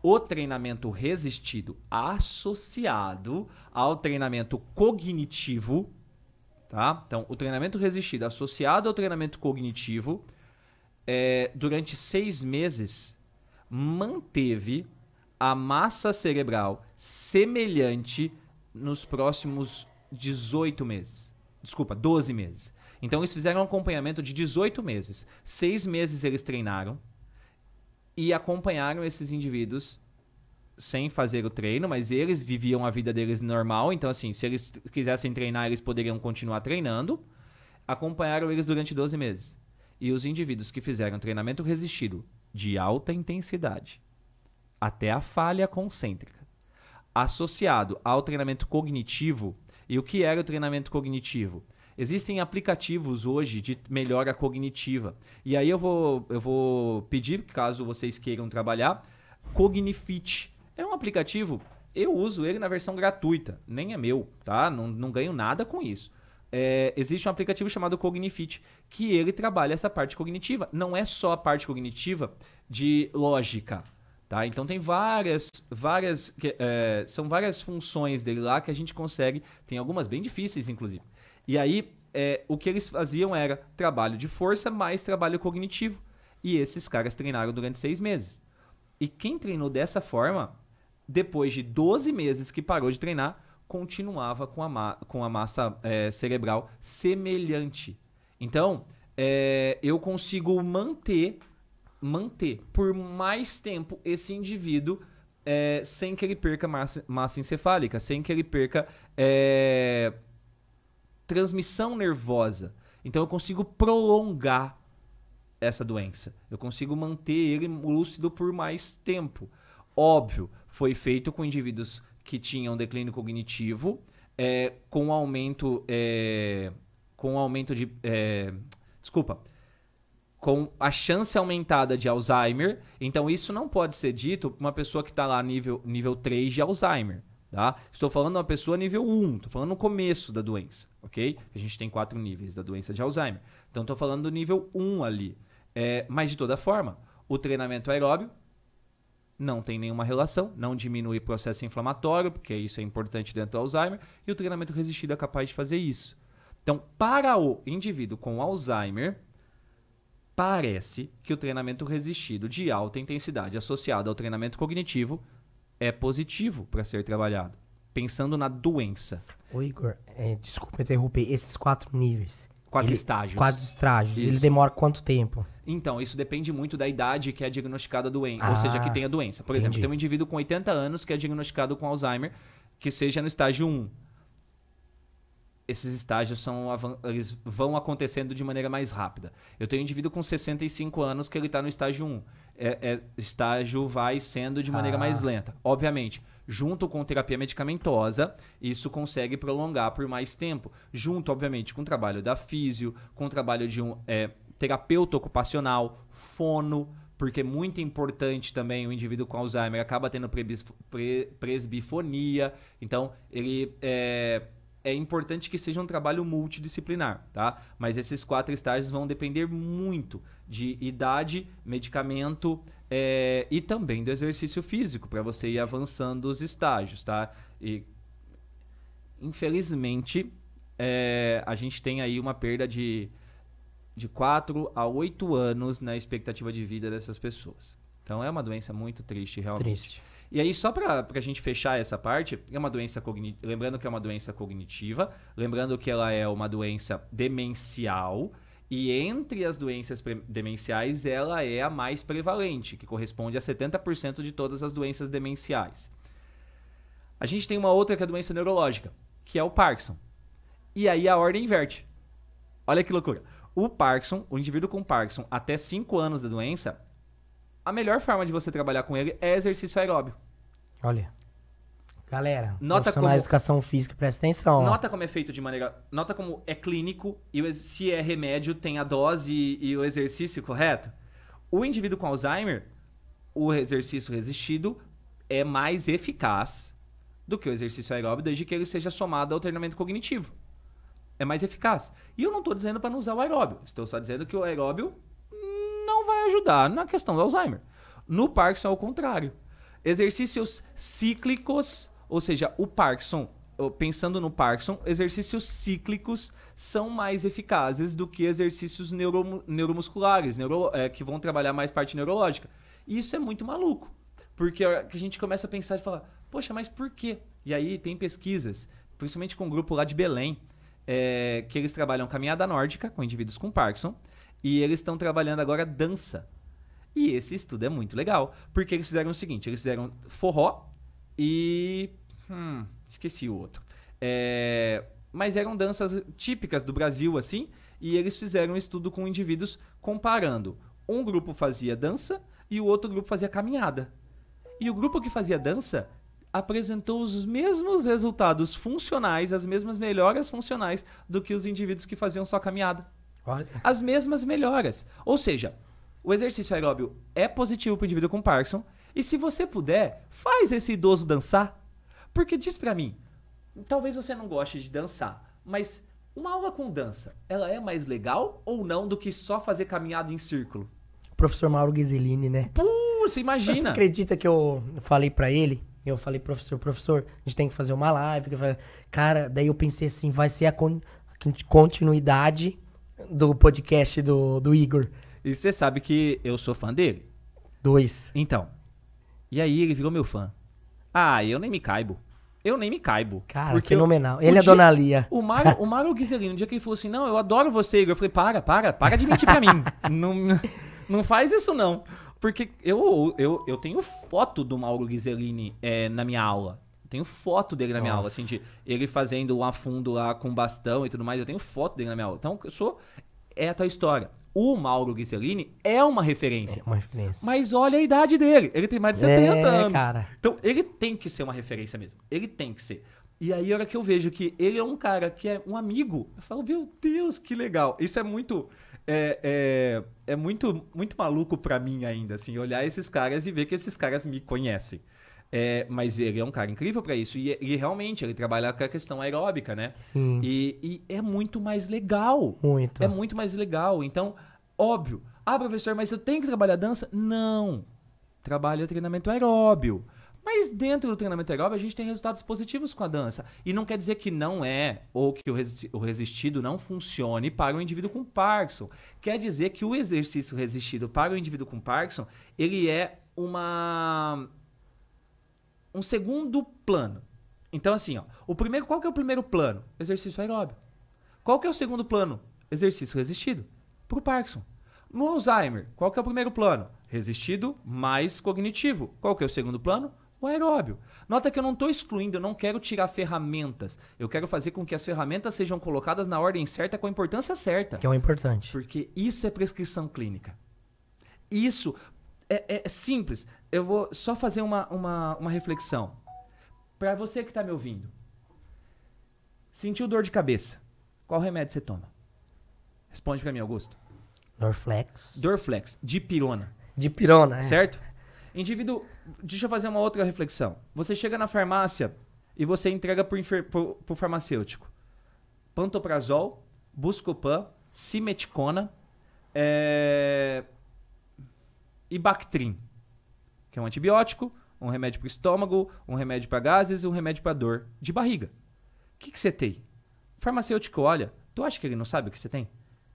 O treinamento resistido associado ao treinamento cognitivo, tá? Então, o treinamento resistido associado ao treinamento cognitivo, durante 6 meses, manteve a massa cerebral semelhante nos próximos 18 meses. Desculpa, 12 meses. Então, eles fizeram um acompanhamento de 18 meses. 6 meses eles treinaram e acompanharam esses indivíduos sem fazer o treino, mas eles viviam a vida deles normal. Então, assim, se eles quisessem treinar, eles poderiam continuar treinando. Acompanharam eles durante 12 meses. E os indivíduos que fizeram treinamento resistido de alta intensidade até a falha concêntrica, associado ao treinamento cognitivo. E o que era o treinamento cognitivo? Existem aplicativos hoje de melhora cognitiva. E aí eu vou pedir, caso vocês queiram trabalhar, Cognifit. É um aplicativo, eu uso ele na versão gratuita. Nem é meu, tá? Não ganho nada com isso. Existe um aplicativo chamado Cognifit, que ele trabalha essa parte cognitiva. Não é só a parte cognitiva de lógica, tá? Então tem são várias funções dele lá que a gente consegue, tem algumas bem difíceis, inclusive. E aí, o que eles faziam era trabalho de força mais trabalho cognitivo. E esses caras treinaram durante 6 meses. E quem treinou dessa forma, depois de 12 meses que parou de treinar, continuava com a massa cerebral semelhante. Então, eu consigo manter por mais tempo esse indivíduo sem que ele perca massa encefálica, sem que ele perca transmissão nervosa. Então eu consigo prolongar essa doença. Eu consigo manter ele lúcido por mais tempo. Óbvio, foi feito com indivíduos que tinham declínio cognitivo, com aumento com a chance aumentada de Alzheimer. Então isso não pode ser dito para uma pessoa que está lá nível 3 de Alzheimer. Tá? Estou falando de uma pessoa nível 1, estou falando no começo da doença, ok? A gente tem 4 níveis da doença de Alzheimer. Então estou falando do nível 1 ali. Mas de toda forma, o treinamento aeróbio não tem nenhuma relação, não diminui o processo inflamatório, porque isso é importante dentro do Alzheimer, e o treinamento resistido é capaz de fazer isso. Então, para o indivíduo com Alzheimer, parece que o treinamento resistido de alta intensidade associado ao treinamento cognitivo é positivo para ser trabalhado, pensando na doença.
Ô Igor, desculpa interromper, esses 4 níveis...
4 estágios.
4 estágios.
Isso.
Ele demora quanto tempo?
Então, isso depende muito da idade que é diagnosticada a doença, ou seja, que tem a doença. Por exemplo, tem um indivíduo com 80 anos que é diagnosticado com Alzheimer, que seja no estágio 1. Esses estágios eles vão acontecendo de maneira mais rápida. Eu tenho um indivíduo com 65 anos que ele está no estágio 1. Estágio vai sendo de maneira mais lenta. Obviamente, junto com terapia medicamentosa, isso consegue prolongar por mais tempo. Junto, obviamente, com o trabalho da físio, com o trabalho de um terapeuta ocupacional, fono, porque é muito importante também o indivíduo com Alzheimer acaba tendo presbifonia. Então, ele é importante que seja um trabalho multidisciplinar, tá? Mas esses 4 estágios vão depender muito de idade, medicamento e também do exercício físico, para você ir avançando os estágios, tá? E, infelizmente, a gente tem aí uma perda de 4 a 8 anos na expectativa de vida dessas pessoas. Então, é uma doença muito triste, realmente.
Triste.
E aí, só para a gente fechar essa parte, é uma doença lembrando que é uma doença cognitiva, lembrando que ela é uma doença demencial, e entre as doenças demenciais, ela é a mais prevalente, que corresponde a 70% de todas as doenças demenciais. A gente tem uma outra que é a doença neurológica, que é o Parkinson. E aí a ordem inverte. Olha que loucura. O Parkinson, o indivíduo com Parkinson, até 5 anos da doença, a melhor forma de você trabalhar com ele é exercício aeróbio.
Olha. Galera,
Nota
profissionais de educação física, presta atenção.
Nota como é feito de maneira... Nota como é clínico e se é remédio, tem a dose e o exercício correto. O indivíduo com Alzheimer, o exercício resistido é mais eficaz do que o exercício aeróbio, desde que ele seja somado ao treinamento cognitivo. É mais eficaz. E eu não estou dizendo para não usar o aeróbio. Estou só dizendo que o aeróbio não vai ajudar na questão do Alzheimer. No Parkinson é o contrário. Exercícios cíclicos, ou seja, o Parkinson, pensando no Parkinson, exercícios cíclicos são mais eficazes do que exercícios neuromusculares, que vão trabalhar mais parte neurológica. E isso é muito maluco. Porque a gente começa a pensar e falar, poxa, mas por quê? E aí tem pesquisas, principalmente com um grupo lá de Belém, que eles trabalham caminhada nórdica com indivíduos com Parkinson e eles estão trabalhando agora dança. E esse estudo é muito legal, porque eles fizeram o seguinte, eles fizeram forró e... esqueci o outro. Mas eram danças típicas do Brasil, assim, e eles fizeram um estudo com indivíduos comparando. Um grupo fazia dança e o outro grupo fazia caminhada. E o grupo que fazia dança apresentou os mesmos resultados funcionais, as mesmas melhoras funcionais do que os indivíduos que faziam só caminhada.
Olha.
As mesmas melhoras. Ou seja, o exercício aeróbio é positivo para o indivíduo com Parkinson e se você puder, faz esse idoso dançar. Porque diz para mim, talvez você não goste de dançar, mas uma aula com dança, ela é mais legal ou não do que só fazer caminhada em círculo?
O professor Mauro Ghiseline, né?
Você imagina.
Você acredita que eu falei pra ele? Eu falei, professor, a gente tem que fazer uma live. Cara, daí eu pensei assim, vai ser a continuidade do podcast do Igor.
E você sabe que eu sou fã dele?
2.
Então. E aí ele virou meu fã. Ah, eu nem me caibo.
Cara,
porque
fenomenal. Ele é Dona Lia.
O Mauro Ghiseline, no dia que ele falou assim, não, eu adoro você, Igor. Eu falei, para de mentir pra mim. Não faz isso não. Porque eu tenho foto do Mauro Ghiseline na minha aula. Tenho foto dele na minha aula, assim, de ele fazendo um afundo lá com bastão e tudo mais. Eu tenho foto dele na minha aula. Então, é a tua história. O Mauro Ghiseline é uma referência.
É uma referência.
Mas olha a idade dele. Ele tem mais de 70 anos.
Cara.
Então, ele tem que ser uma referência mesmo. Ele tem que ser. E aí, a hora que eu vejo que ele é um cara que é um amigo, eu falo, meu Deus, que legal. Isso é muito... É muito, muito maluco pra mim ainda, assim, olhar esses caras e ver que esses caras me conhecem. Mas ele é um cara incrível pra isso. E realmente, ele trabalha com a questão aeróbica, né?
Sim.
E é muito mais legal.
Muito.
É muito mais legal. Então, óbvio. Ah, professor, mas eu tenho que trabalhar dança? Não. Trabalha treinamento aeróbio. Mas dentro do treinamento aeróbio, a gente tem resultados positivos com a dança. E não quer dizer que não ou que o resistido não funcione para o indivíduo com Parkinson. Quer dizer que o exercício resistido para o indivíduo com Parkinson, ele é um segundo plano. Então, assim, qual que é o primeiro plano? Exercício aeróbio. Qual que é o segundo plano? Exercício resistido. Para o Parkinson. No Alzheimer, qual que é o primeiro plano? Resistido mais cognitivo. Qual que é o segundo plano? O aeróbio. Nota que eu não estou excluindo, eu não quero tirar ferramentas. Eu quero fazer com que as ferramentas sejam colocadas na ordem certa, com a importância certa.
Que é o importante.
Porque isso é prescrição clínica. Isso é simples. Eu vou só fazer uma reflexão. Para você que está me ouvindo. Sentiu dor de cabeça. Qual remédio você toma? Responde para mim, Augusto.
Dorflex.
Dipirona.
Dipirona,
Certo? Indivíduo, deixa eu fazer uma outra reflexão. Você chega na farmácia e você entrega pro farmacêutico pantoprazol, Buscopan, simeticona e Bactrim, que é um antibiótico, um remédio para estômago, um remédio para gases e um remédio para dor de barriga. O que você tem? O farmacêutico olha, tu acha que ele não sabe o que você tem?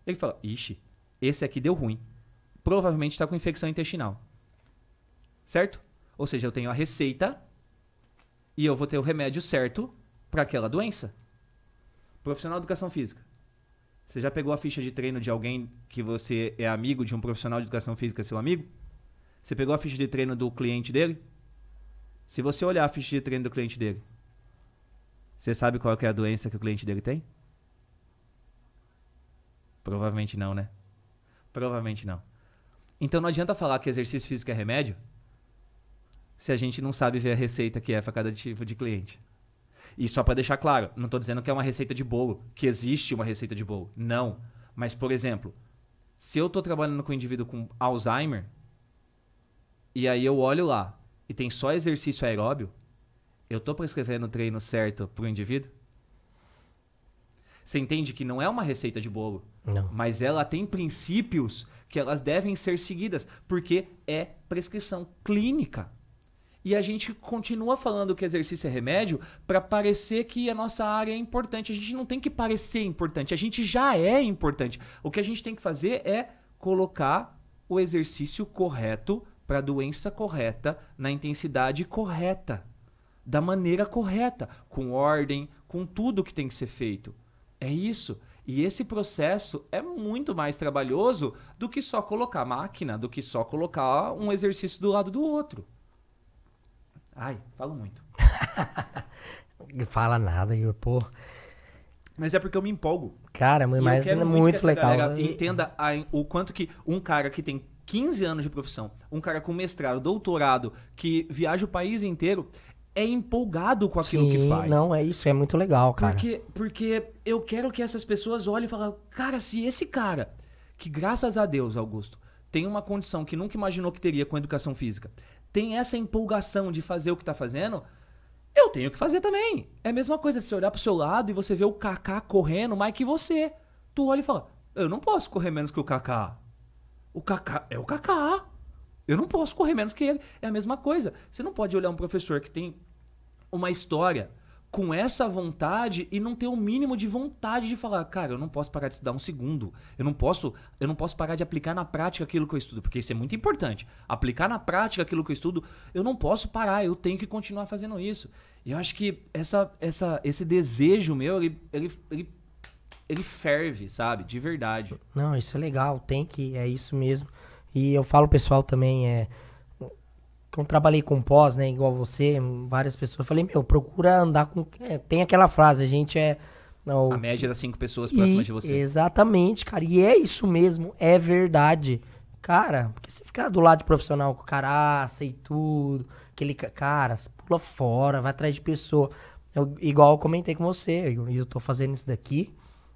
Ele fala, ixi, esse aqui deu ruim. Provavelmente está com infecção intestinal. Certo? Ou seja, eu tenho a receita e eu vou ter o remédio certo para aquela doença. Profissional de educação física. Você já pegou a ficha de treino de alguém que você é amigo de um profissional de educação física, seu amigo? Você pegou a ficha de treino do cliente dele? Se você olhar a ficha de treino do cliente dele, Você sabe qual que é a doença que o cliente dele tem? Provavelmente não, né? Provavelmente não. Então não adianta falar que exercício físico é remédio se a gente não sabe ver a receita que é para cada tipo de cliente. E só para deixar claro, não estou dizendo que é uma receita de bolo, que existe uma receita de bolo. Não. Mas, por exemplo, se eu estou trabalhando com um indivíduo com Alzheimer, e aí eu olho lá e tem só exercício aeróbio, eu estou prescrevendo o treino certo para o indivíduo? Você entende que não é uma receita de bolo,
Não.
mas ela tem princípios que elas devem ser seguidas, porque é prescrição clínica. E a gente continua falando que exercício é remédio para parecer que a nossa área é importante. A gente não tem que parecer importante, a gente já é importante. O que a gente tem que fazer é colocar o exercício correto para a doença correta, na intensidade correta, da maneira correta, com ordem, com tudo que tem que ser feito. É isso. E esse processo é muito mais trabalhoso do que só colocar máquina, do que só colocar um exercício do lado do outro. Ai, falo muito.
Fala nada, Igor, pô.
Mas é porque eu me empolgo.
Cara, mas é muito legal.
Entenda o quanto que um cara que tem 15 anos de profissão, um cara com mestrado, doutorado, que viaja o país inteiro, é empolgado com aquilo que faz.
Não, é isso, é muito legal, cara.
Porque eu quero que essas pessoas olhem e falem, cara, se esse cara, que graças a Deus, Augusto, tem uma condição que nunca imaginou que teria com educação física, tem essa empolgação de fazer o que tá fazendo, eu tenho que fazer também. É a mesma coisa de você olhar pro seu lado e você ver o Kaká correndo mais que você. Tu olha e fala, eu não posso correr menos que o Kaká. O Kaká é o Kaká. Eu não posso correr menos que ele. É a mesma coisa. Você não pode olhar um professor que tem uma história com essa vontade e não ter o mínimo de vontade de falar, cara, eu não posso parar de estudar um segundo. Eu não posso parar de aplicar na prática aquilo que eu estudo, porque isso é muito importante. Aplicar na prática aquilo que eu estudo, eu não posso parar, eu tenho que continuar fazendo isso. E eu acho que esse desejo meu, ele ferve, sabe? De verdade.
Não, isso é legal, é isso mesmo. E eu falo pessoal também, quando trabalhei com pós, né, igual você, várias pessoas, eu falei, procura andar com... tem aquela frase, a gente é... Não,
a média era 5 pessoas próximas de você.
Exatamente, cara, e é isso mesmo, é verdade. Cara, porque você ficar do lado de profissional com caraça e tudo, aquele cara, pula fora, vai atrás de pessoa. Igual eu comentei com você, eu tô fazendo isso daqui,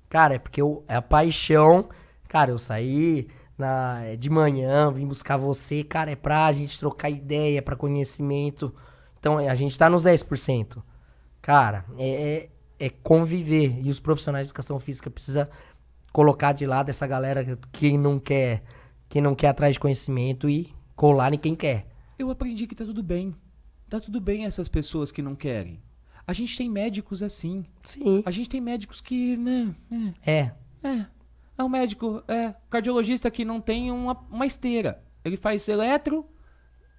cara, é porque é a paixão, cara, eu saí... de manhã, vim buscar você, cara, é pra gente trocar ideia, pra conhecimento. Então, a gente tá nos 10%. Cara, é conviver. E os profissionais de educação física precisam colocar de lado essa galera que não quer atrás de conhecimento e colar em quem quer.
Eu aprendi que tá tudo bem. Tá tudo bem essas pessoas que não querem. A gente tem médicos assim.
Sim.
A gente tem médicos que, né? É um médico, cardiologista que não tem uma esteira. Ele faz eletro,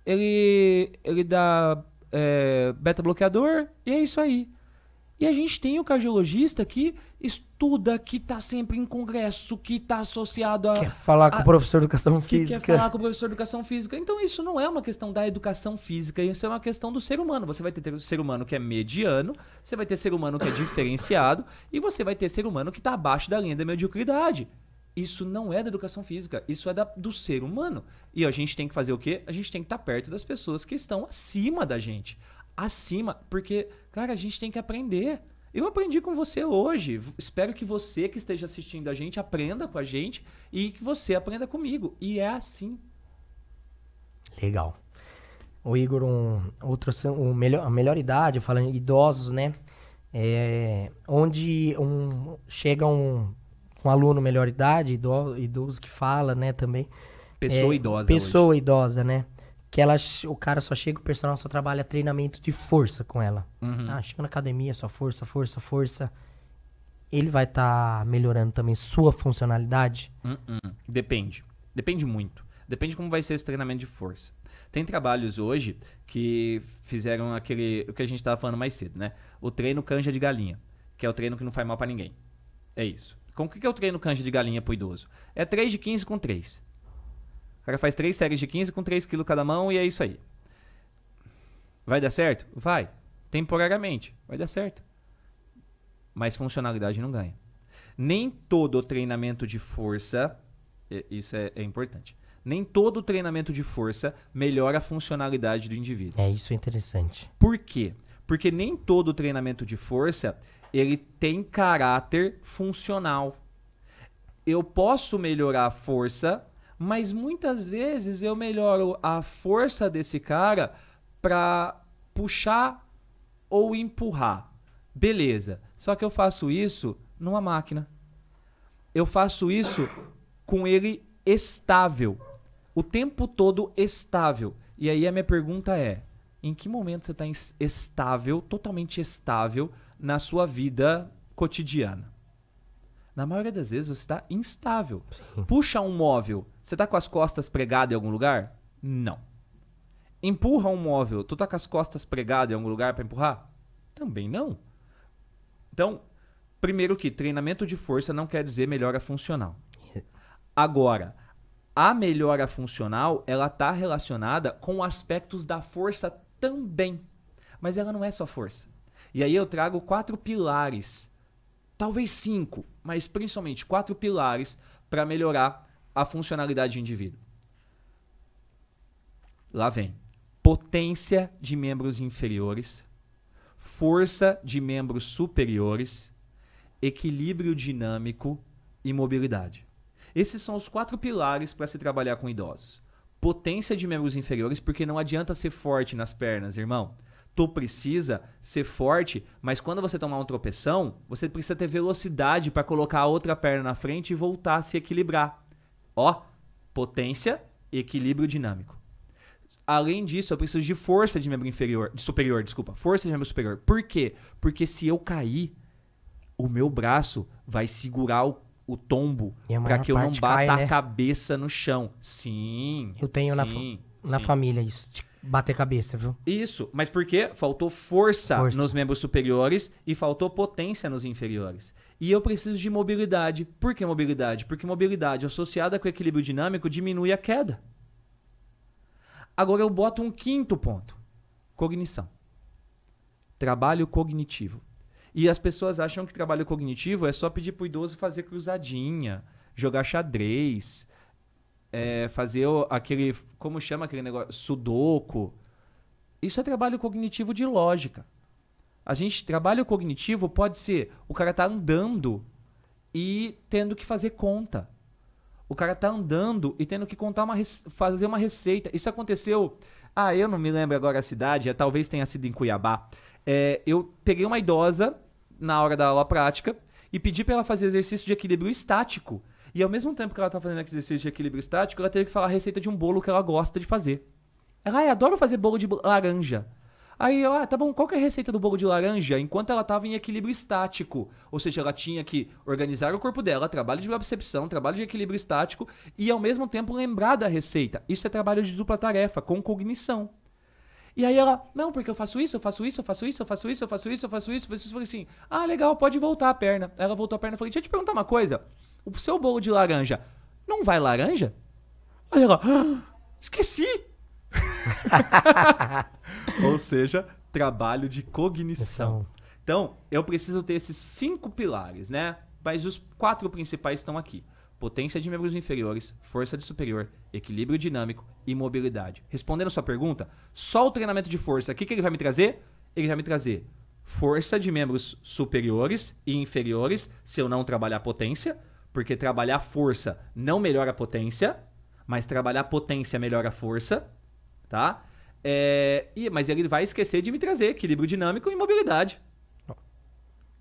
ele dá beta-bloqueador e é isso aí. E a gente tem o cardiologista que estuda, que tá sempre em congresso, que tá associado a...
Quer falar com o professor de educação física.
Quer falar com o professor de educação física. Então isso não é uma questão da educação física, isso é uma questão do ser humano. Você vai ter o ser humano que é mediano, você vai ter ser humano que é diferenciado e você vai ter ser humano que tá abaixo da linha da mediocridade. Isso não é da educação física, isso é do ser humano. E a gente tem que fazer o quê? A gente tem que estar perto das pessoas que estão acima da gente. Acima, porque, cara, a gente tem que aprender. Eu aprendi com você hoje. Espero que você que esteja assistindo a gente aprenda com a gente e que você aprenda comigo. E é assim.
Legal. O Igor, a melhor idade, falando em idosos, né? Onde chega um aluno melhor idade, idoso que fala, né, também.
Pessoa idosa.
Pessoa idosa, né? Que o cara só chega, o personal só trabalha treinamento de força com ela.
Uhum.
Chega na academia, só força, força, força. Ele vai estar melhorando também sua funcionalidade?
Depende. Depende muito. Depende como vai ser esse treinamento de força. Tem trabalhos hoje que fizeram o que a gente estava falando mais cedo, né? O treino canja de galinha, que é o treino que não faz mal para ninguém. É isso. O que é o treino canja de galinha pro idoso? É 3 de 15 com 3. O cara faz 3 séries de 15 com 3 quilos cada mão e é isso aí. Vai dar certo? Vai. Temporariamente. Vai dar certo. mas funcionalidade não ganha. Nem todo treinamento de força, isso é importante, nem todo treinamento de força melhora a funcionalidade do indivíduo.
Isso é interessante.
Por quê? Porque nem todo treinamento de força, ele tem caráter funcional. Eu posso melhorar a força, mas muitas vezes eu melhoro a força desse cara para puxar ou empurrar. Beleza. Só que eu faço isso numa máquina. Eu faço isso com ele estável. O tempo todo estável. E aí a minha pergunta é, em que momento você está estável, totalmente estável, na sua vida cotidiana? Na maioria das vezes você está instável. Sim. Puxa um móvel, você está com as costas pregadas em algum lugar? Não. Empurra um móvel, tu está com as costas pregadas em algum lugar para empurrar? Também não. Então, primeiro que treinamento de força não quer dizer melhora funcional. Agora, a melhora funcional, ela está relacionada com aspectos da força também. Mas ela não é só força. E aí eu trago 4 pilares, talvez 5, mas principalmente 4 pilares para melhorar a funcionalidade do indivíduo. Lá vem. Potência de membros inferiores, força de membros superiores, equilíbrio dinâmico e mobilidade. Esses são os 4 pilares para se trabalhar com idosos. Potência de membros inferiores, porque não adianta ser forte nas pernas, irmão. Tu precisa ser forte, mas quando você tomar um tropeção, você precisa ter velocidade para colocar a outra perna na frente e voltar a se equilibrar. Ó, potência e equilíbrio dinâmico. Além disso, eu preciso de força de membro superior. Força de membro superior. Por quê? Porque se eu cair, o meu braço vai segurar o tombo para que eu não bata a cabeça no chão. Sim.
Eu tenho na família isso, de bater cabeça, viu?
Isso, mas por quê? Faltou força nos membros superiores e faltou potência nos inferiores. E eu preciso de mobilidade. Por que mobilidade? Porque mobilidade associada com equilíbrio dinâmico diminui a queda. Agora eu boto um 5º ponto. Cognição. Trabalho cognitivo. E as pessoas acham que trabalho cognitivo é só pedir pro idoso fazer cruzadinha, jogar xadrez, fazer aquele, como chama aquele negócio? Sudoku. Isso é trabalho cognitivo de lógica. Trabalho cognitivo pode ser o cara tá andando e tendo que fazer conta. O cara tá andando e tendo que fazer uma receita. Isso aconteceu... eu não me lembro agora a cidade, talvez tenha sido em Cuiabá. Eu peguei uma idosa na hora da aula prática e pedi para ela fazer exercício de equilíbrio estático. E ao mesmo tempo que ela tá fazendo exercício de equilíbrio estático, ela teve que falar a receita de um bolo que ela gosta de fazer. Ela, adoro fazer bolo de laranja. Aí eu, tá bom, qual que é a receita do bolo de laranja? Enquanto ela estava em equilíbrio estático. Ou seja, ela tinha que organizar o corpo dela, trabalho de absorção, trabalho de equilíbrio estático e ao mesmo tempo lembrar da receita. Isso é trabalho de dupla tarefa, com cognição. E aí ela, não, porque eu faço isso, eu faço isso, eu faço isso, eu faço isso, eu faço isso, eu faço isso. Eu falei assim, legal, pode voltar a perna. Ela voltou a perna e falei, deixa eu te perguntar uma coisa. O seu bolo de laranja, não vai laranja? Aí ela, esqueci. Ou seja, trabalho de cognição. Então, eu preciso ter esses 5 pilares, né? Mas os 4 principais estão aqui. Potência de membros inferiores, força de superior, equilíbrio dinâmico e mobilidade. Respondendo a sua pergunta, só o treinamento de força, o que ele vai me trazer? Ele vai me trazer força de membros superiores e inferiores, se eu não trabalhar potência, porque trabalhar força não melhora a potência, mas trabalhar potência melhora a força, tá? Mas ele vai esquecer de me trazer equilíbrio dinâmico e mobilidade.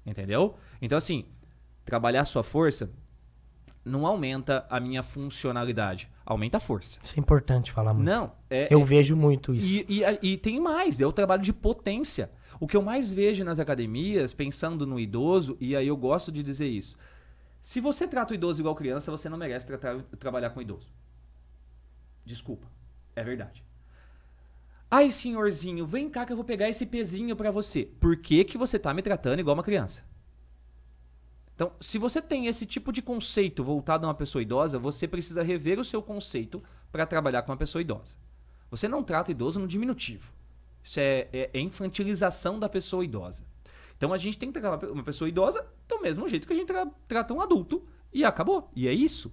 Entendeu? Então, assim, trabalhar sua força não aumenta a minha funcionalidade, aumenta a força.
Isso é importante falar muito.
Não.
Eu vejo muito isso.
E tem mais, é o trabalho de potência. O que eu mais vejo nas academias, pensando no idoso, e aí eu gosto de dizer isso. Se você trata o idoso igual criança, você não merece trabalhar com o idoso. Desculpa, é verdade. Ai, senhorzinho, vem cá que eu vou pegar esse pezinho pra você. Por que você tá me tratando igual uma criança? Então, se você tem esse tipo de conceito voltado a uma pessoa idosa, você precisa rever o seu conceito para trabalhar com uma pessoa idosa. Você não trata idoso no diminutivo. Isso é infantilização da pessoa idosa. Então a gente tem que tratar uma pessoa idosa do mesmo jeito que a gente trata um adulto. E acabou. E é isso.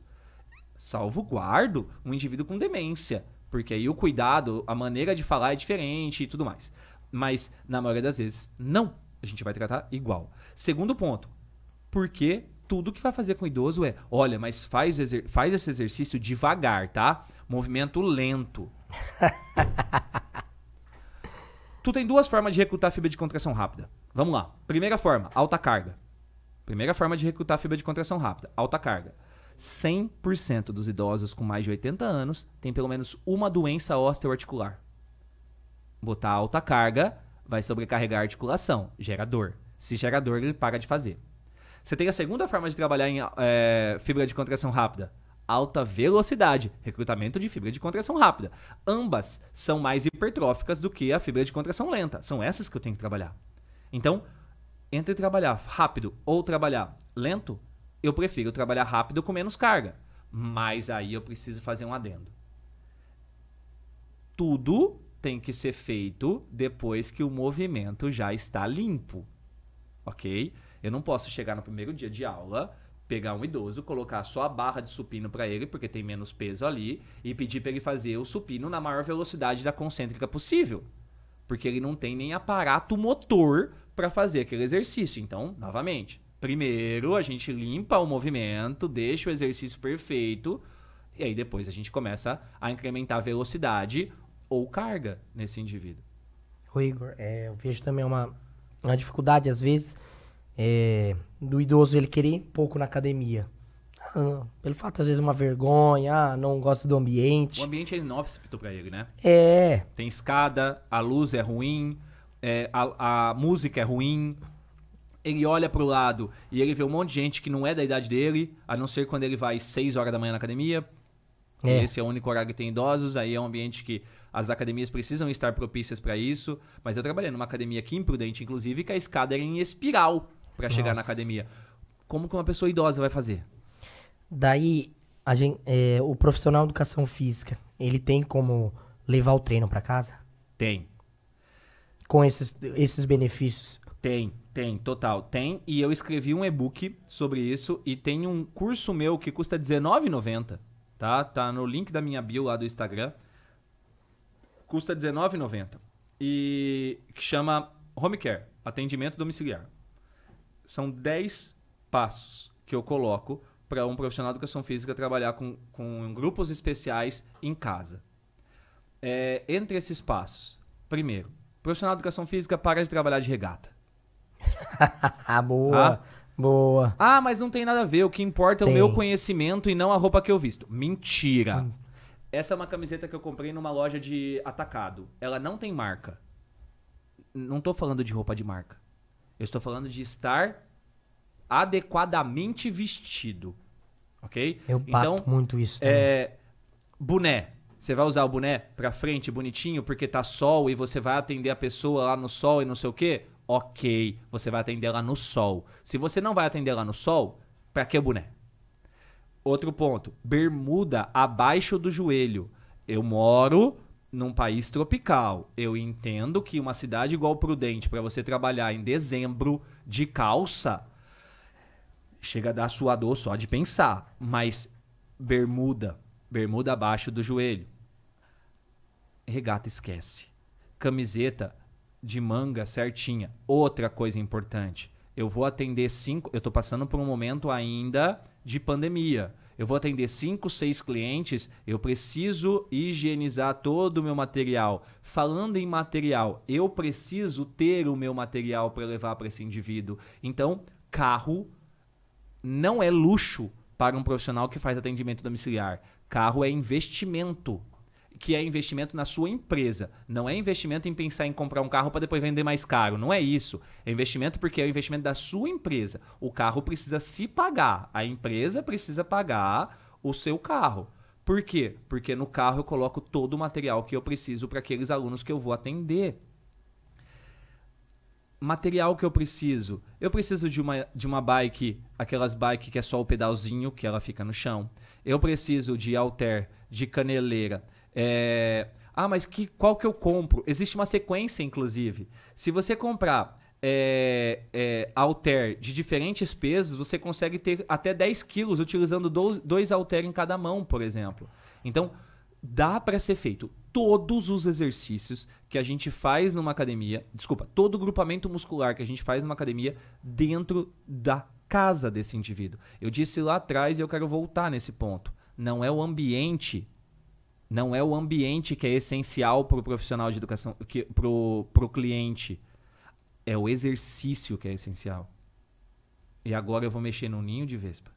Salvaguardo um indivíduo com demência. Porque aí o cuidado, a maneira de falar é diferente e tudo mais. Mas, na maioria das vezes, não. A gente vai tratar igual. Segundo ponto. Porque tudo que vai fazer com o idoso é, olha, mas faz esse exercício devagar, tá? Movimento lento. Tu tem 2 formas de recrutar fibra de contração rápida. Vamos lá. Primeira forma, alta carga. Primeira forma de recrutar fibra de contração rápida, alta carga. 100% dos idosos com mais de 80 anos tem pelo menos uma doença osteoarticular. Botar alta carga vai sobrecarregar a articulação, gera dor. Se gera dor, ele para de fazer. Você tem a segunda forma de trabalhar em fibra de contração rápida, alta velocidade, recrutamento de fibra de contração rápida. Ambas são mais hipertróficas do que a fibra de contração lenta. São essas que eu tenho que trabalhar. Então, entre trabalhar rápido ou trabalhar lento, eu prefiro trabalhar rápido com menos carga. Mas aí eu preciso fazer um adendo. Tudo tem que ser feito depois que o movimento já está limpo. Ok? Eu não posso chegar no primeiro dia de aula, pegar um idoso, colocar só a barra de supino para ele, porque tem menos peso ali, e pedir para ele fazer o supino na maior velocidade da concêntrica possível. Porque ele não tem nem aparato motor para fazer aquele exercício. Então, novamente, primeiro a gente limpa o movimento, deixa o exercício perfeito, e aí depois a gente começa a incrementar a velocidade ou carga nesse indivíduo.
Ô Igor, eu vejo também uma dificuldade, às vezes, do idoso ele querer ir pouco na academia. Pelo fato, às vezes, uma vergonha, não gosta do ambiente.
O ambiente é inóspito pra ele, né? Tem escada, a luz é ruim, a música é ruim. Ele olha pro lado e ele vê um monte de gente que não é da idade dele, a não ser quando ele vai 6 horas da manhã na academia. Esse é o único horário que tem idosos, aí é um ambiente que as academias precisam estar propícias para isso. Mas eu trabalhei numa academia aqui em Prudente, inclusive, que a escada era em espiral para chegar na academia. Como que uma pessoa idosa vai fazer?
Daí, o profissional de educação física, ele tem como levar o treino para casa?
Tem.
Com esses benefícios?
Tem, total. Tem, e eu escrevi um e-book sobre isso e tem um curso meu que custa R$19,90. Tá no link da minha bio lá do Instagram. Custa R$19,90. E que chama Home Care, atendimento domiciliar. São 10 passos que eu coloco para um profissional de educação física trabalhar com grupos especiais em casa. Entre esses passos, primeiro, profissional de educação física para de trabalhar de regata.
Boa. Boa.
Ah, mas não tem nada a ver. O que importa é o meu conhecimento e não a roupa que eu visto. Mentira. Essa é uma camiseta que eu comprei numa loja de atacado. Ela não tem marca. Não tô falando de roupa de marca. Eu estou falando de estar adequadamente vestido. Ok?
Eu bato muito isso também.
Boné. Você vai usar o boné pra frente, bonitinho, porque tá sol e você vai atender a pessoa lá no sol e não sei o quê? Ok, você vai atender ela no sol. Se você não vai atender ela no sol, pra que boné? Outro ponto, bermuda abaixo do joelho. Eu moro num país tropical. Eu entendo que uma cidade igual Prudente, pra você trabalhar em dezembro de calça, chega a dar suador só de pensar. Mas bermuda abaixo do joelho. Regata esquece. Camiseta de manga certinha. Outra coisa importante. Eu vou atender 5... Eu tô passando por um momento ainda de pandemia. Eu vou atender 5, 6 clientes. Eu preciso higienizar todo o meu material. Falando em material, eu preciso ter o meu material para levar para esse indivíduo. Então, carro não é luxo para um profissional que faz atendimento domiciliar. Carro é investimento. Que é investimento na sua empresa. Não é investimento em pensar em comprar um carro para depois vender mais caro. Não é isso. É investimento porque é o investimento da sua empresa. O carro precisa se pagar. A empresa precisa pagar o seu carro. Por quê? Porque no carro eu coloco todo o material que eu preciso para aqueles alunos que eu vou atender. Material que eu preciso. Eu preciso de uma bike, aquelas bike que é só o pedalzinho, que ela fica no chão. Eu preciso de halter, de caneleira. Mas qual que eu compro? Existe uma sequência, inclusive. Se você comprar halter de diferentes pesos, você consegue ter até 10 quilos utilizando 2 halter em cada mão, por exemplo. Então, dá para ser feito todos os exercícios que a gente faz numa academia, todo o grupamento muscular que a gente faz numa academia dentro da casa desse indivíduo. Eu disse lá atrás e eu quero voltar nesse ponto. Não é o ambiente que é essencial para o profissional de educação, para o cliente. É o exercício que é essencial. E agora eu vou mexer no ninho de vespa.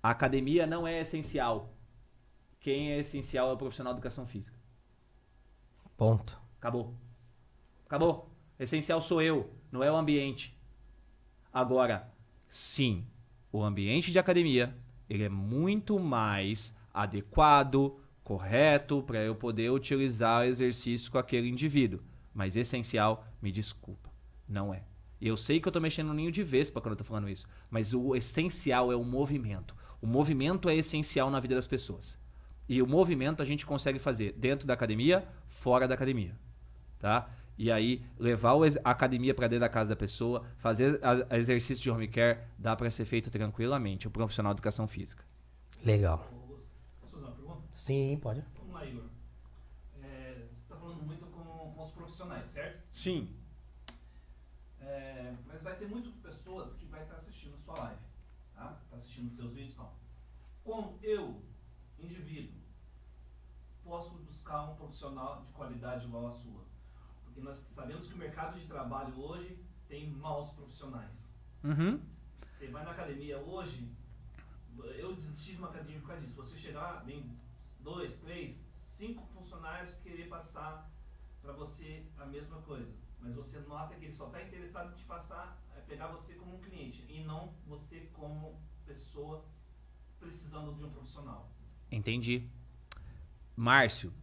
A academia não é essencial. Quem é essencial é o profissional de educação física.
Ponto.
Acabou. Acabou. Essencial sou eu, não é o ambiente. Agora, sim, o ambiente de academia, ele é muito mais adequado, correto, para eu poder utilizar o exercício com aquele indivíduo. Mas essencial, me desculpa, não é. E eu sei que eu estou mexendo no ninho de vespa quando eu estou falando isso, mas o essencial é o movimento. O movimento é essencial na vida das pessoas. E o movimento a gente consegue fazer dentro da academia, fora da academia, tá? E aí, levar a academia para dentro da casa da pessoa, fazer exercício de home care, dá para ser feito tranquilamente, o profissional de educação física.
Legal.
Posso fazer uma pergunta?
Sim, pode.
Vamos lá, Igor. Você está falando muito com os profissionais, certo?
Sim.
Mas vai ter muitas pessoas que vai estar assistindo a sua live, tá? Tá assistindo os seus vídeos e tal. Como eu, indivíduo, posso buscar um profissional de qualidade igual a sua? Porque nós sabemos que o mercado de trabalho hoje tem maus profissionais.
Uhum.
Você vai na academia hoje, eu desisti de uma academia por causa disso. Você chegar, vem 2, 3, 5 funcionários querer passar para você a mesma coisa. Mas você nota que ele só está interessado em te passar, pegar você como um cliente e não você como pessoa precisando de um profissional.
Entendi. Márcio,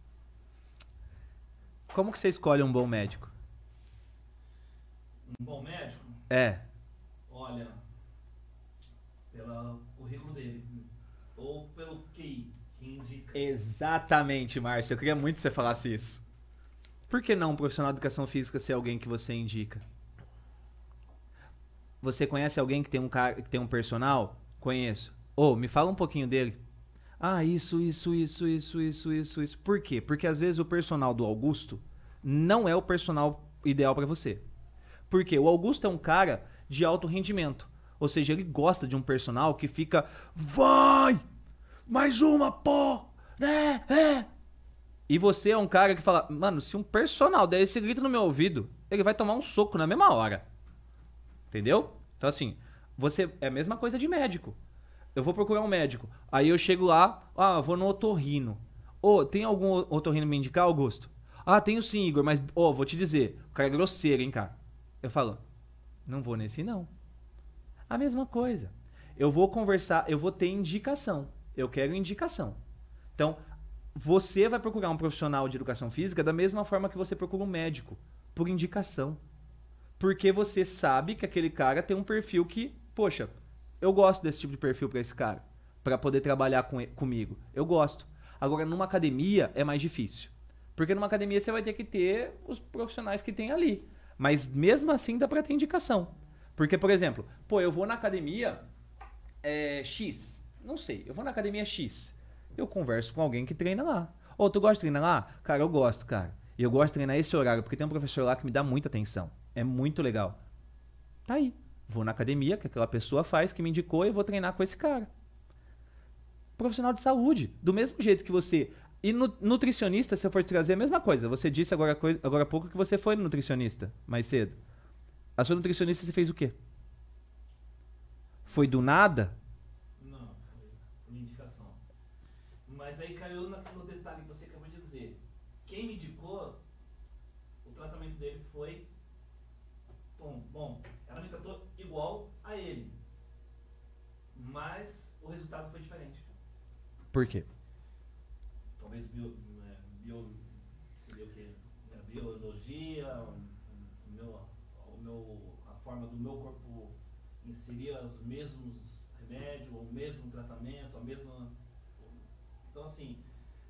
como que você escolhe um bom médico?
Um bom médico? Olha, pelo currículo dele ou pelo QI, que indica.
Exatamente, Márcio. Eu queria muito que você falasse isso. Por que não um profissional de educação física ser alguém que você indica? Você conhece alguém que tem um personal? Conheço. Me fala um pouquinho dele. Isso. Por quê? Porque às vezes o personal do Augusto não é o personal ideal para você. Porque o Augusto é um cara de alto rendimento. Ou seja, ele gosta de um personal que fica... Vai! Mais uma, pô! E você é um cara que fala... Mano, se um personal der esse grito no meu ouvido, ele vai tomar um soco na mesma hora. Entendeu? Então assim, você é a mesma coisa de médico. Eu vou procurar um médico. Aí eu chego lá, vou no otorrino. Tem algum otorrino me indicar, Augusto? Tenho sim, Igor, mas vou te dizer, o cara é grosseiro, hein, cara. Eu falo, não vou nesse não. A mesma coisa. Eu vou conversar, eu vou ter indicação. Eu quero indicação. Então, você vai procurar um profissional de educação física da mesma forma que você procura um médico, por indicação. Porque você sabe que aquele cara tem um perfil que, poxa, eu gosto desse tipo de perfil para esse cara, para poder trabalhar comigo. Eu gosto. Agora, numa academia é mais difícil. Porque numa academia você vai ter que ter os profissionais que tem ali. Mas mesmo assim dá para ter indicação. Porque, por exemplo, eu vou na academia X. Não sei, eu vou na academia X. Eu converso com alguém que treina lá. Tu gosta de treinar lá? Cara, eu gosto, cara. E eu gosto de treinar esse horário, porque tem um professor lá que me dá muita atenção. É muito legal. Tá aí. Vou na academia que aquela pessoa faz, que me indicou, e vou treinar com esse cara. Profissional de saúde. Do mesmo jeito que você... E nutricionista, se eu for te trazer, a mesma coisa. Você disse agora há pouco que você foi nutricionista, mais cedo. A sua nutricionista, você fez o quê? Foi do nada?
Não, foi por indicação. Mas aí caiu no detalhe que você acabou de dizer. Quem me indicou, o tratamento dele foi... Bom, ela me tratou igual a ele. Mas o resultado foi diferente.
Por quê?
Talvez seria o quê? Biologia, a forma do meu corpo inserir os mesmos remédios, o mesmo tratamento, a mesma... Então assim,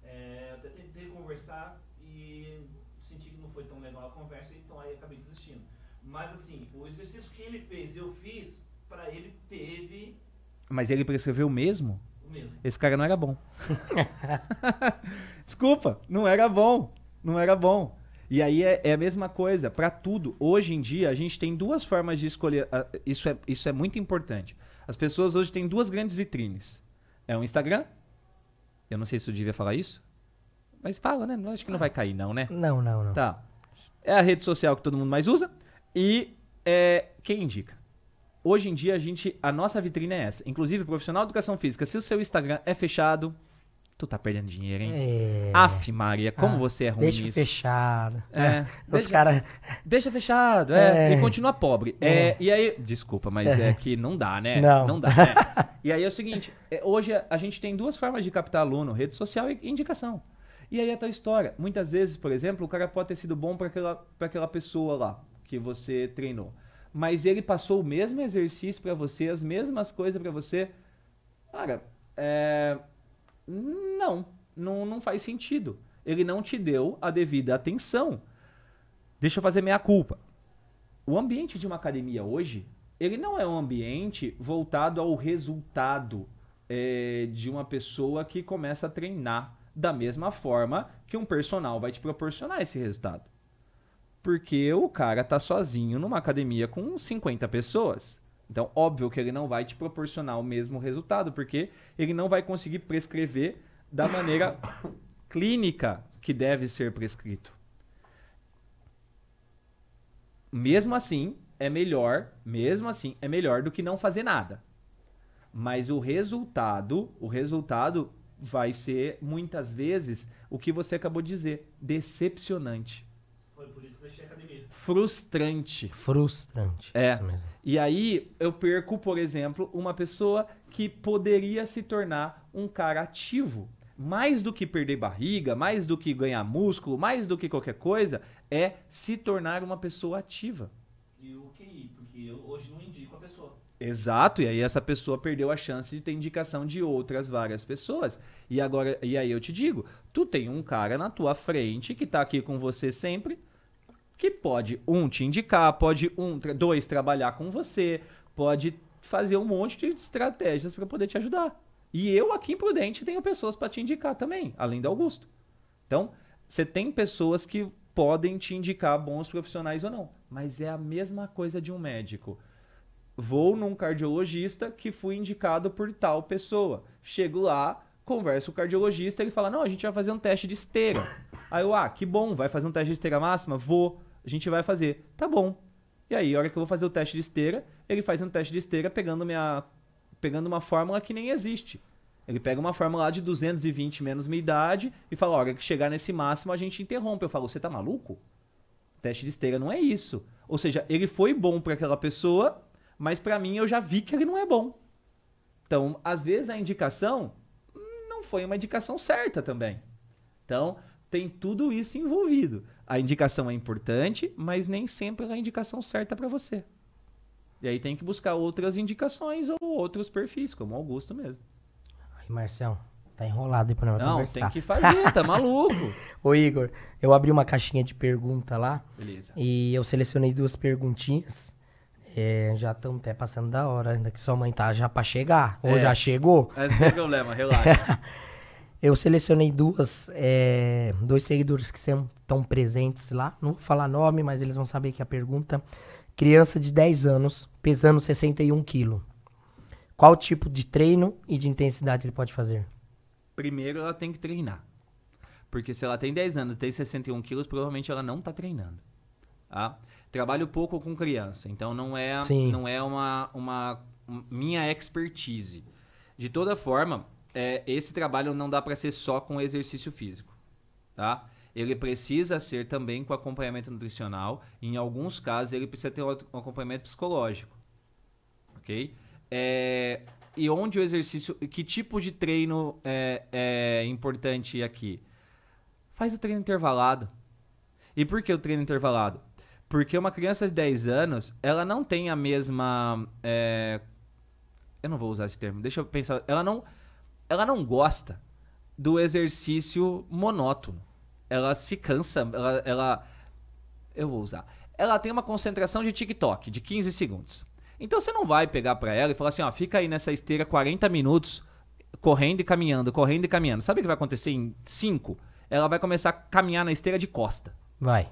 eu até tentei conversar e senti que não foi tão legal a conversa, então aí acabei desistindo. Mas assim, o exercício que ele fez, eu fiz, pra ele teve
Mas ele prescreveu mesmo?
o mesmo.
Esse cara não era bom. Desculpa, não era bom. Não era bom. E aí é a mesma coisa, pra tudo. Hoje em dia, a gente tem duas formas de escolher. Isso é muito importante. As pessoas hoje têm duas grandes vitrines. É o Instagram. Eu não sei se eu devia falar isso. Mas fala, né? Acho que não vai cair, não, né?
Não, não, não.
Tá. É a rede social que todo mundo mais usa. E quem indica? Hoje em dia, a nossa vitrine é essa. Inclusive, profissional de educação física, se o seu Instagram é fechado, tu tá perdendo dinheiro, hein? Aff, Maria, como você é ruim
Deixa
nisso.
fechado. Os
Deixa,
caras...
deixa fechado, e continua pobre. E aí, desculpa, mas é que não dá, né?
Não.
dá, né? E aí é o seguinte, hoje a gente tem duas formas de captar aluno, rede social e indicação. E aí é a tua história. Muitas vezes, por exemplo, o cara pode ter sido bom pra aquela pessoa lá que você treinou. Mas ele passou o mesmo exercício pra você, as mesmas coisas pra você. Cara, não faz sentido. Ele não te deu a devida atenção. Deixa eu fazer meia culpa. O ambiente de uma academia hoje, ele não é um ambiente voltado ao resultado de uma pessoa que começa a treinar da mesma forma que um personal vai te proporcionar esse resultado. Porque o cara tá sozinho numa academia com 50 pessoas. Então, óbvio que ele não vai te proporcionar o mesmo resultado, porque ele não vai conseguir prescrever da maneira clínica que deve ser prescrito. Mesmo assim, é melhor do que não fazer nada. Mas o resultado vai ser, muitas vezes, o que você acabou de dizer, decepcionante.
Foi por isso que eu deixei a academia.
Frustrante.
Isso mesmo.
E aí eu perco, por exemplo, uma pessoa que poderia se tornar um cara ativo. Mais do que perder barriga, mais do que ganhar músculo, mais do que qualquer coisa, é se tornar uma pessoa ativa.
E o QI, porque eu hoje não indico a pessoa.
Exato, e aí essa pessoa perdeu a chance de ter indicação de outras várias pessoas. E aí eu te digo, tu tem um cara na tua frente que tá aqui com você sempre, que pode, te indicar, pode, dois, trabalhar com você, pode fazer um monte de estratégias para poder te ajudar. E eu aqui em Prudente tenho pessoas para te indicar também, além do Augusto. Então, você tem pessoas que podem te indicar bons profissionais ou não, mas é a mesma coisa de um médico. Vou num cardiologista que fui indicado por tal pessoa. Chego lá, converso com o cardiologista, ele fala, não, a gente vai fazer um teste de esteira. Aí eu, que bom, vai fazer um teste de esteira máxima? Vou. A gente vai fazer. Tá bom. E aí, a hora que eu vou fazer o teste de esteira, ele faz um teste de esteira pegando uma fórmula que nem existe. Ele pega uma fórmula lá de 220 menos minha idade e fala, a hora que chegar nesse máximo, a gente interrompe. Eu falo, você tá maluco? Teste de esteira não é isso. Ou seja, ele foi bom para aquela pessoa, mas pra mim eu já vi que ele não é bom. Então, às vezes a indicação não foi uma indicação certa também. Então, tem tudo isso envolvido. A indicação é importante, mas nem sempre é a indicação certa para você. E aí tem que buscar outras indicações ou outros perfis, como o Augusto mesmo.
Aí, Marcelo, tá enrolado aí pra nós conversar.
Não, tem que fazer, tá maluco.
Ô, Igor, eu abri uma caixinha de pergunta lá.
Beleza.
E eu selecionei 2 perguntinhas. Já estamos até passando da hora, ainda que sua mãe tá já pra chegar. Ou já chegou?
Não tem problema, relaxa.
Eu selecionei 2 seguidores que estão presentes lá. Não vou falar nome, mas eles vão saber que a pergunta... Criança de 10 anos, pesando 61 quilos. Qual tipo de treino e de intensidade ele pode fazer?
Primeiro, ela tem que treinar. Porque se ela tem 10 anos e tem 61 quilos, provavelmente ela não tá treinando. Tá? Trabalho pouco com criança, então não é uma minha expertise. De toda forma, esse trabalho não dá para ser só com exercício físico, tá? Ele precisa ser também com acompanhamento nutricional. Em alguns casos, ele precisa ter um acompanhamento psicológico, ok? E onde o exercício, que tipo de treino é importante aqui? Faz o treino intervalado. E por que o treino intervalado? Porque uma criança de 10 anos, ela não tem a mesma... eu não vou usar esse termo, deixa eu pensar. Ela não gosta do exercício monótono. Ela se cansa, eu vou usar. ela tem uma concentração de TikTok de 15 segundos. Então você não vai pegar pra ela e falar assim, ó, fica aí nessa esteira 40 minutos correndo e caminhando, correndo e caminhando. Sabe o que vai acontecer em 5? Ela vai começar a caminhar na esteira de costa.
Vai.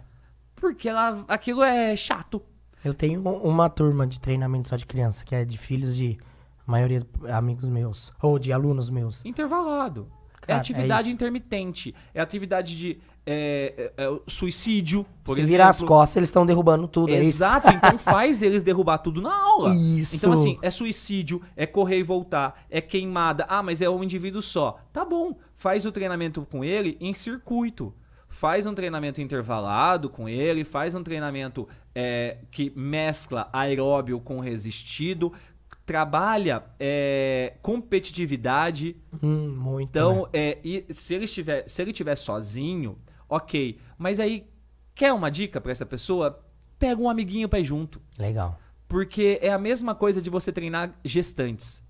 Porque aquilo é chato.
Eu tenho uma turma de treinamento só de criança, que é de filhos de a maioria amigos meus, ou de alunos meus.
Intervalado.
Cara,
é atividade
é isso.
intermitente. É atividade de suicídio, por
Se
exemplo.
virar as costas, eles estão derrubando tudo, é isso?
Exato, então faz eles derrubar tudo na aula.
Isso.
Então, assim, é suicídio, é correr e voltar, é queimada. Ah, mas é um indivíduo só. Tá bom, faz o treinamento com ele em circuito. Faz um treinamento intervalado com ele, faz um treinamento que mescla aeróbio com resistido, trabalha competitividade.
Muito,
Então,
né?
e se ele estiver sozinho, ok. Mas aí, quer uma dica pra essa pessoa? Pega um amiguinho pra ir junto.
Legal.
Porque é a mesma coisa de você treinar gestantes.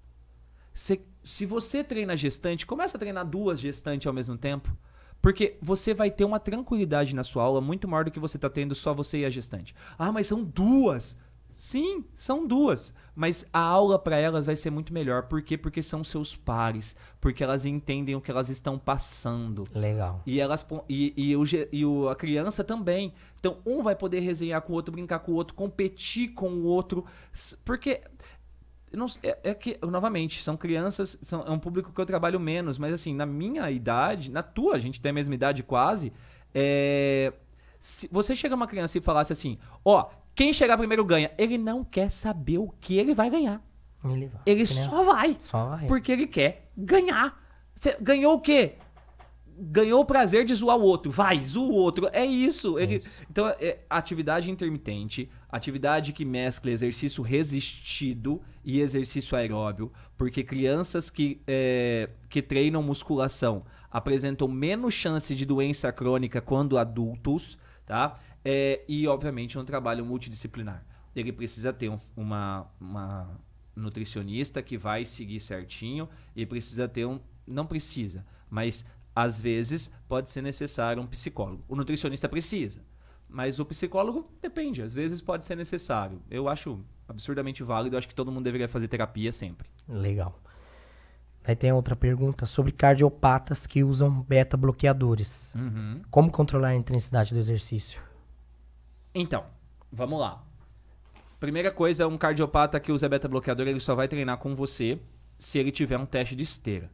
Se você treina gestante, começa a treinar 2 gestantes ao mesmo tempo. Porque você vai ter uma tranquilidade na sua aula muito maior do que você tá tendo só você e a gestante. Ah, mas são 2. Sim, são 2. Mas a aula para elas vai ser muito melhor. Por quê? Porque são seus pares. Porque elas entendem o que elas estão passando.
Legal.
E a criança também. Então, um vai poder resenhar com o outro, brincar com o outro, competir com o outro. Porque, que, novamente, são crianças, é um público que eu trabalho menos. Mas, assim, na minha idade, na tua, a gente tem a mesma idade quase. Se você chega uma criança e falasse assim, ó, quem chegar primeiro ganha. Ele não quer saber o que ele vai ganhar. Ele só vai.
Só vai.
Porque ele quer ganhar. Você ganhou o quê? Ganhou o prazer de zoar o outro. Vai, zoa o outro. É isso. Então, atividade intermitente, atividade que mescla exercício resistido e exercício aeróbio. Porque crianças que treinam musculação apresentam menos chance de doença crônica quando adultos, tá? E, obviamente, é um trabalho multidisciplinar. Ele precisa ter uma nutricionista que vai seguir certinho e precisa ter não precisa, mas às vezes pode ser necessário um psicólogo. O nutricionista precisa, mas o psicólogo depende, às vezes pode ser necessário. Eu acho absurdamente válido, eu acho que todo mundo deveria fazer terapia sempre.
Legal. Aí tem outra pergunta sobre cardiopatas que usam beta-bloqueadores.
Uhum.
Como controlar a intensidade do exercício?
Então, vamos lá. Primeira coisa, um cardiopata que usa beta-bloqueador, ele só vai treinar com você se ele tiver um teste de esteira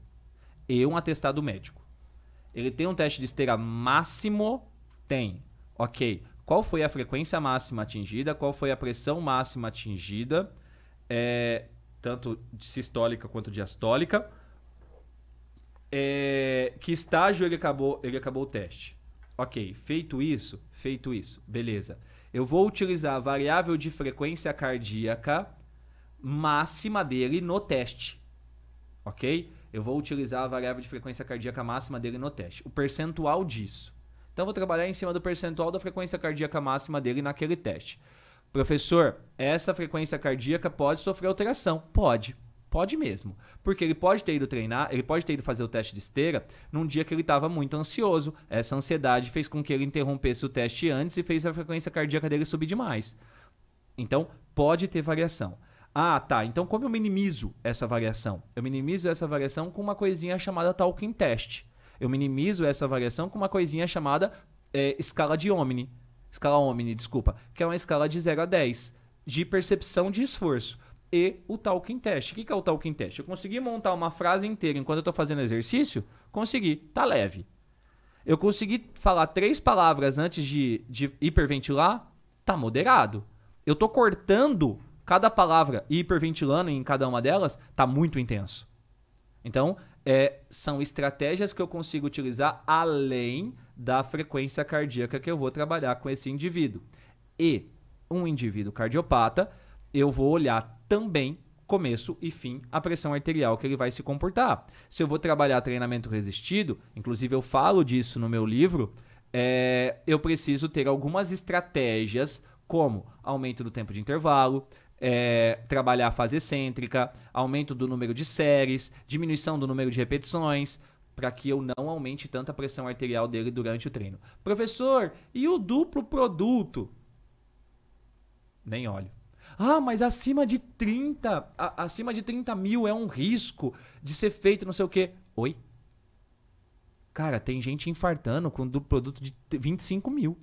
e um atestado médico. Ele tem um teste de esteira máximo? Tem. Ok. Qual foi a frequência máxima atingida? Qual foi a pressão máxima atingida? Tanto sistólica quanto diastólica. Que estágio ele acabou o teste? Ok, feito isso, beleza. Eu vou utilizar a variável de frequência cardíaca máxima dele no teste, ok? Eu vou utilizar a variável de frequência cardíaca máxima dele no teste, o percentual disso. Então, eu vou trabalhar em cima do percentual da frequência cardíaca máxima dele naquele teste. Professor, essa frequência cardíaca pode sofrer alteração? Pode mesmo. Porque ele pode ter ido treinar, ele pode ter ido fazer o teste de esteira num dia que ele estava muito ansioso. Essa ansiedade fez com que ele interrompesse o teste antes e fez a frequência cardíaca dele subir demais. Então, pode ter variação. Ah, tá. Então, como eu minimizo essa variação? Eu minimizo essa variação com uma coisinha chamada talking test. Eu minimizo essa variação com uma coisinha chamada escala Omni, que é uma escala de 0 a 10 de percepção de esforço. E o talking test. O que é o talking test? Eu consegui montar uma frase inteira enquanto eu estou fazendo exercício? Consegui. Tá leve. Eu consegui falar 3 palavras antes de hiperventilar? Tá moderado. Eu tô cortando cada palavra e hiperventilando em cada uma delas? Tá muito intenso. Então, são estratégias que eu consigo utilizar além da frequência cardíaca que eu vou trabalhar com esse indivíduo. E um indivíduo cardiopata, eu vou olhar também, começo e fim, a pressão arterial que ele vai se comportar. Se eu vou trabalhar treinamento resistido, inclusive eu falo disso no meu livro, eu preciso ter algumas estratégias, como aumento do tempo de intervalo, trabalhar a fase excêntrica, aumento do número de séries, diminuição do número de repetições, para que eu não aumente tanto a pressão arterial dele durante o treino. Professor, e o duplo produto? Nem olho. Ah, mas acima de 30 mil é um risco de ser feito não sei o quê. Oi? Cara, tem gente infartando com duplo produto de 25 mil.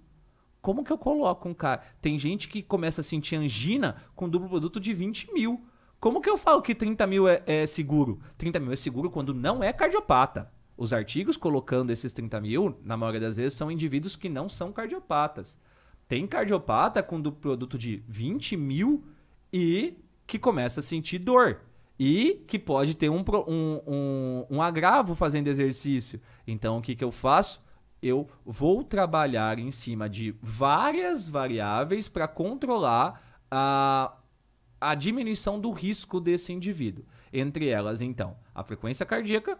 Como que eu coloco um cara? Tem gente que começa a sentir angina com duplo produto de 20 mil. Como que eu falo que 30 mil é seguro? 30 mil é seguro quando não é cardiopata. Os artigos colocando esses 30 mil, na maioria das vezes, são indivíduos que não são cardiopatas. Tem cardiopata com duplo produto de 20 mil e que começa a sentir dor. E que pode ter um agravo fazendo exercício. Então, o que eu faço? Eu vou trabalhar em cima de várias variáveis para controlar a diminuição do risco desse indivíduo. Entre elas, então, a frequência cardíaca,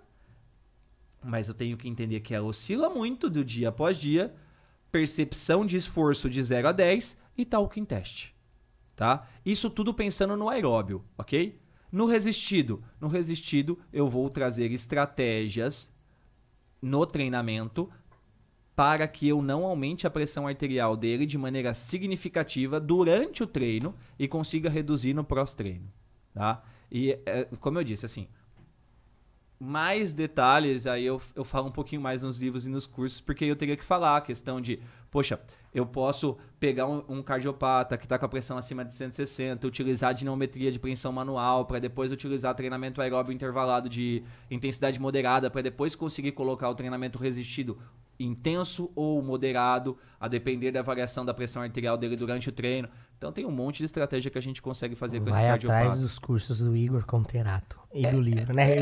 mas eu tenho que entender que ela oscila muito do dia após dia, percepção de esforço de 0 a 10 e talking test. Tá? Isso tudo pensando no aeróbio, ok? No resistido eu vou trazer estratégias no treinamento para que eu não aumente a pressão arterial dele de maneira significativa durante o treino e consiga reduzir no pós-treino. Tá? E, como eu disse, assim, mais detalhes, aí eu falo um pouquinho mais nos livros e nos cursos, porque eu teria que falar a questão de, poxa, eu posso pegar um cardiopata que está com a pressão acima de 160, utilizar dinamometria de pressão manual, para depois utilizar treinamento aeróbio intervalado de intensidade moderada, para depois conseguir colocar o treinamento resistido intenso ou moderado, a depender da variação da pressão arterial dele durante o treino. Então tem um monte de estratégia que a gente consegue fazer com esse cardiopata.
Vai atrás dos cursos do Igor Conterato e do livro, né?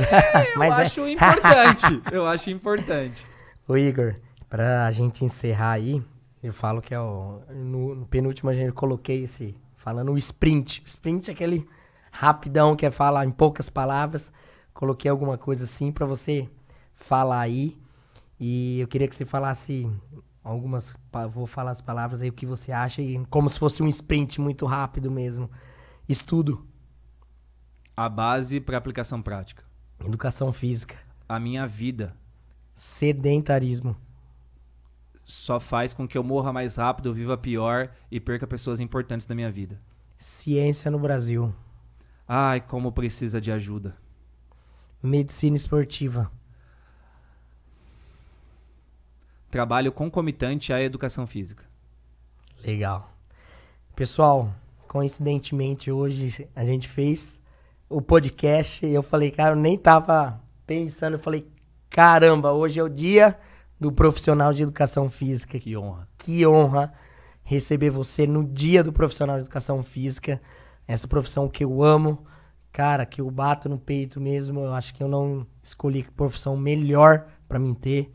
Eu acho importante.
Ô Igor, pra gente encerrar aí, eu falo que no penúltimo eu coloquei falando o sprint. O sprint é aquele rapidão que é falar em poucas palavras. Coloquei alguma coisa assim pra você falar aí. E eu queria que você falasse vou falar as palavras aí, o que você acha, como se fosse um sprint muito rápido mesmo. Estudo.
A base para aplicação prática.
Educação física.
A minha vida.
Sedentarismo.
Só faz com que eu morra mais rápido, viva pior e perca pessoas importantes da minha vida.
Ciência no Brasil.
Ai, como precisa de ajuda.
Medicina esportiva.
Trabalho concomitante à educação física.
Legal. Pessoal, coincidentemente hoje a gente fez o podcast e eu falei, cara, eu nem tava pensando, eu falei, caramba, hoje é o dia do profissional de educação física.
Que honra.
Que honra receber você no dia do profissional de educação física. Essa profissão que eu amo, cara, que eu bato no peito mesmo. Eu acho que eu não escolhi profissão melhor pra mim ter.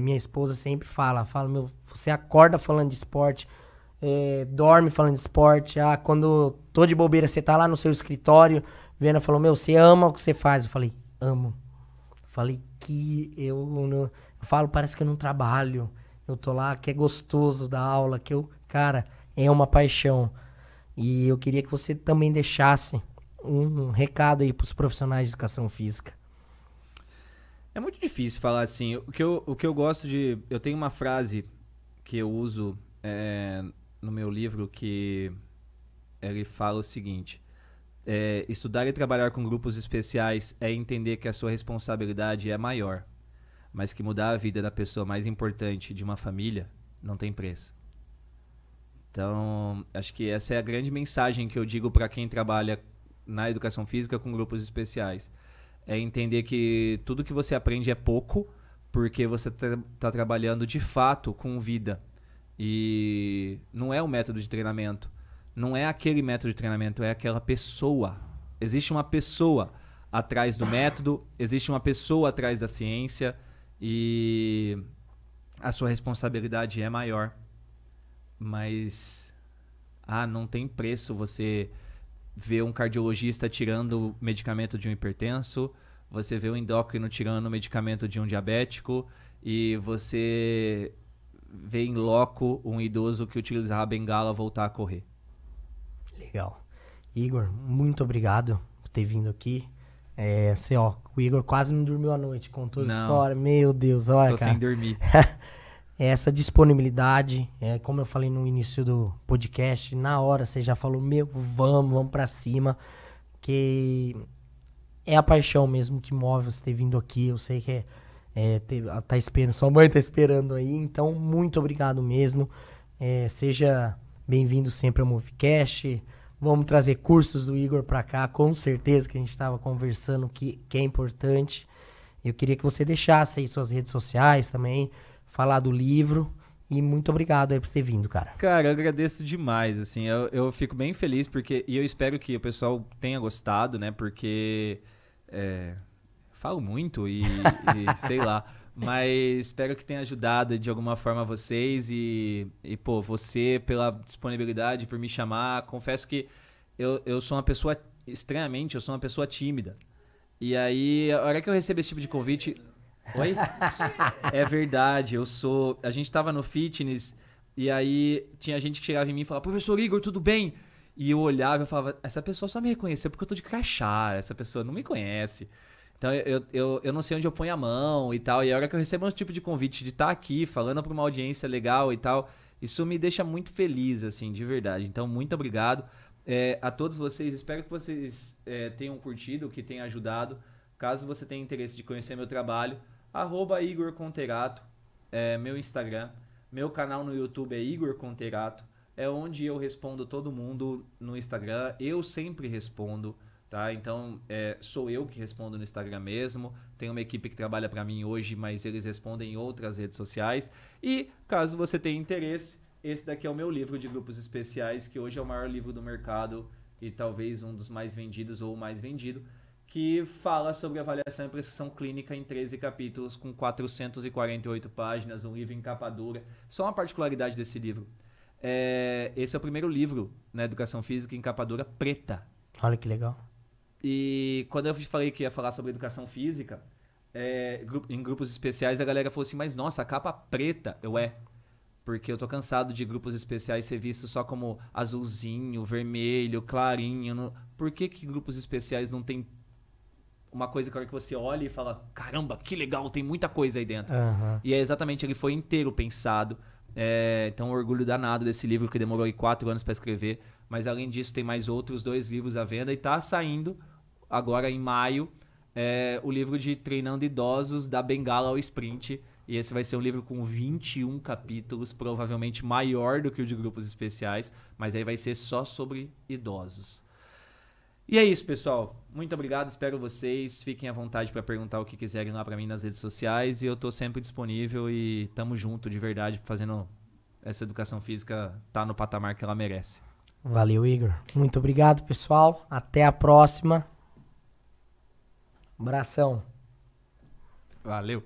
Minha esposa sempre fala, meu, você acorda falando de esporte, dorme falando de esporte. Quando tô de bobeira, você tá lá no seu escritório, vendo, falou, meu, você ama o que você faz? Eu falei, amo. Falei que eu falo, parece que eu não trabalho. Eu tô lá, que é gostoso da aula, cara, é uma paixão. E eu queria que você também deixasse um recado aí pros profissionais de educação física.
É muito difícil falar assim. O que eu gosto de... Eu tenho uma frase que eu uso no meu livro que ele fala o seguinte. Estudar e trabalhar com grupos especiais é entender que a sua responsabilidade é maior, mas que mudar a vida da pessoa mais importante de uma família não tem preço. Então, acho que essa é a grande mensagem que eu digo para quem trabalha na educação física com grupos especiais. É entender que tudo que você aprende é pouco, porque você tá trabalhando de fato com vida. E não é o método de treinamento. Não é aquele método de treinamento, é aquela pessoa. Existe uma pessoa atrás do método, existe uma pessoa atrás da ciência e a sua responsabilidade é maior. Mas não tem preço você ver um cardiologista tirando medicamento de um hipertenso, você vê um endócrino tirando medicamento de um diabético e você vê em loco um idoso que utilizava a bengala voltar a correr.
Legal. Igor, muito obrigado por ter vindo aqui. O Igor quase não dormiu à noite, contou a história. Meu Deus, olha,
Tô
cara.
sem dormir.
essa disponibilidade, como eu falei no início do podcast, na hora você já falou, vamos pra cima, que é a paixão mesmo que move você ter vindo aqui. Eu sei que tá esperando, sua mãe tá esperando aí, então muito obrigado mesmo. Seja bem-vindo sempre ao Movecast. Vamos trazer cursos do Igor pra cá, com certeza, que a gente tava conversando que é importante. Eu queria que você deixasse aí suas redes sociais também, falar do livro. E muito obrigado aí por ter vindo, cara.
Cara, eu agradeço demais, assim, eu fico bem feliz, e eu espero que o pessoal tenha gostado, né, porque falo muito e sei lá, mas espero que tenha ajudado de alguma forma vocês pô, você pela disponibilidade, por me chamar. Confesso que eu sou uma pessoa, estranhamente, eu sou uma pessoa tímida. E aí, a hora que eu recebo esse tipo de convite... Oi? É verdade, a gente tava no fitness e aí tinha gente que chegava em mim e falava, professor Igor, tudo bem? E eu olhava e falava, essa pessoa só me reconheceu porque eu tô de crachá, essa pessoa não me conhece. Então eu não sei onde eu ponho a mão e tal. E a hora que eu recebo um tipo de convite de estar aqui falando pra uma audiência legal e tal, isso me deixa muito feliz, assim, de verdade. Então, muito obrigado a todos vocês. Espero que vocês tenham curtido, que tenha ajudado. Caso você tenha interesse de conhecer meu trabalho, @Igor Conterato, meu Instagram, meu canal no YouTube é Igor Conterato, é onde eu respondo todo mundo no Instagram, eu sempre respondo, tá? Então, sou eu que respondo no Instagram mesmo, tem uma equipe que trabalha para mim hoje, mas eles respondem em outras redes sociais. E, caso você tenha interesse, esse daqui é o meu livro de grupos especiais, que hoje é o maior livro do mercado e talvez um dos mais vendidos ou o mais vendido, que fala sobre avaliação e prescrição clínica em 13 capítulos, com 448 páginas, um livro em capa dura. Só uma particularidade desse livro. Esse é o primeiro livro na educação física em capa dura preta.
Olha que legal.
E quando eu falei que ia falar sobre educação física, em grupos especiais, a galera falou assim, mas nossa, a capa preta. Porque eu tô cansado de grupos especiais ser vistos só como azulzinho, vermelho, clarinho. Por que grupos especiais não tem uma coisa que a hora que você olha e fala, caramba, que legal, tem muita coisa aí dentro.
Uhum.
E exatamente, ele foi inteiro pensado. Então, orgulho danado desse livro, que demorou aí 4 anos para escrever. Mas, além disso, tem mais outros 2 livros à venda. E tá saindo, agora em maio, o livro de Treinando Idosos, da Bengala ao Sprint. E esse vai ser um livro com 21 capítulos, provavelmente maior do que o de grupos especiais. Mas aí vai ser só sobre idosos. E é isso, pessoal. Muito obrigado, espero vocês. Fiquem à vontade para perguntar o que quiserem lá para mim nas redes sociais. E eu tô sempre disponível e tamo junto, de verdade, fazendo essa educação física tá no patamar que ela merece.
Valeu, Igor. Muito obrigado, pessoal. Até a próxima. Abração.
Valeu.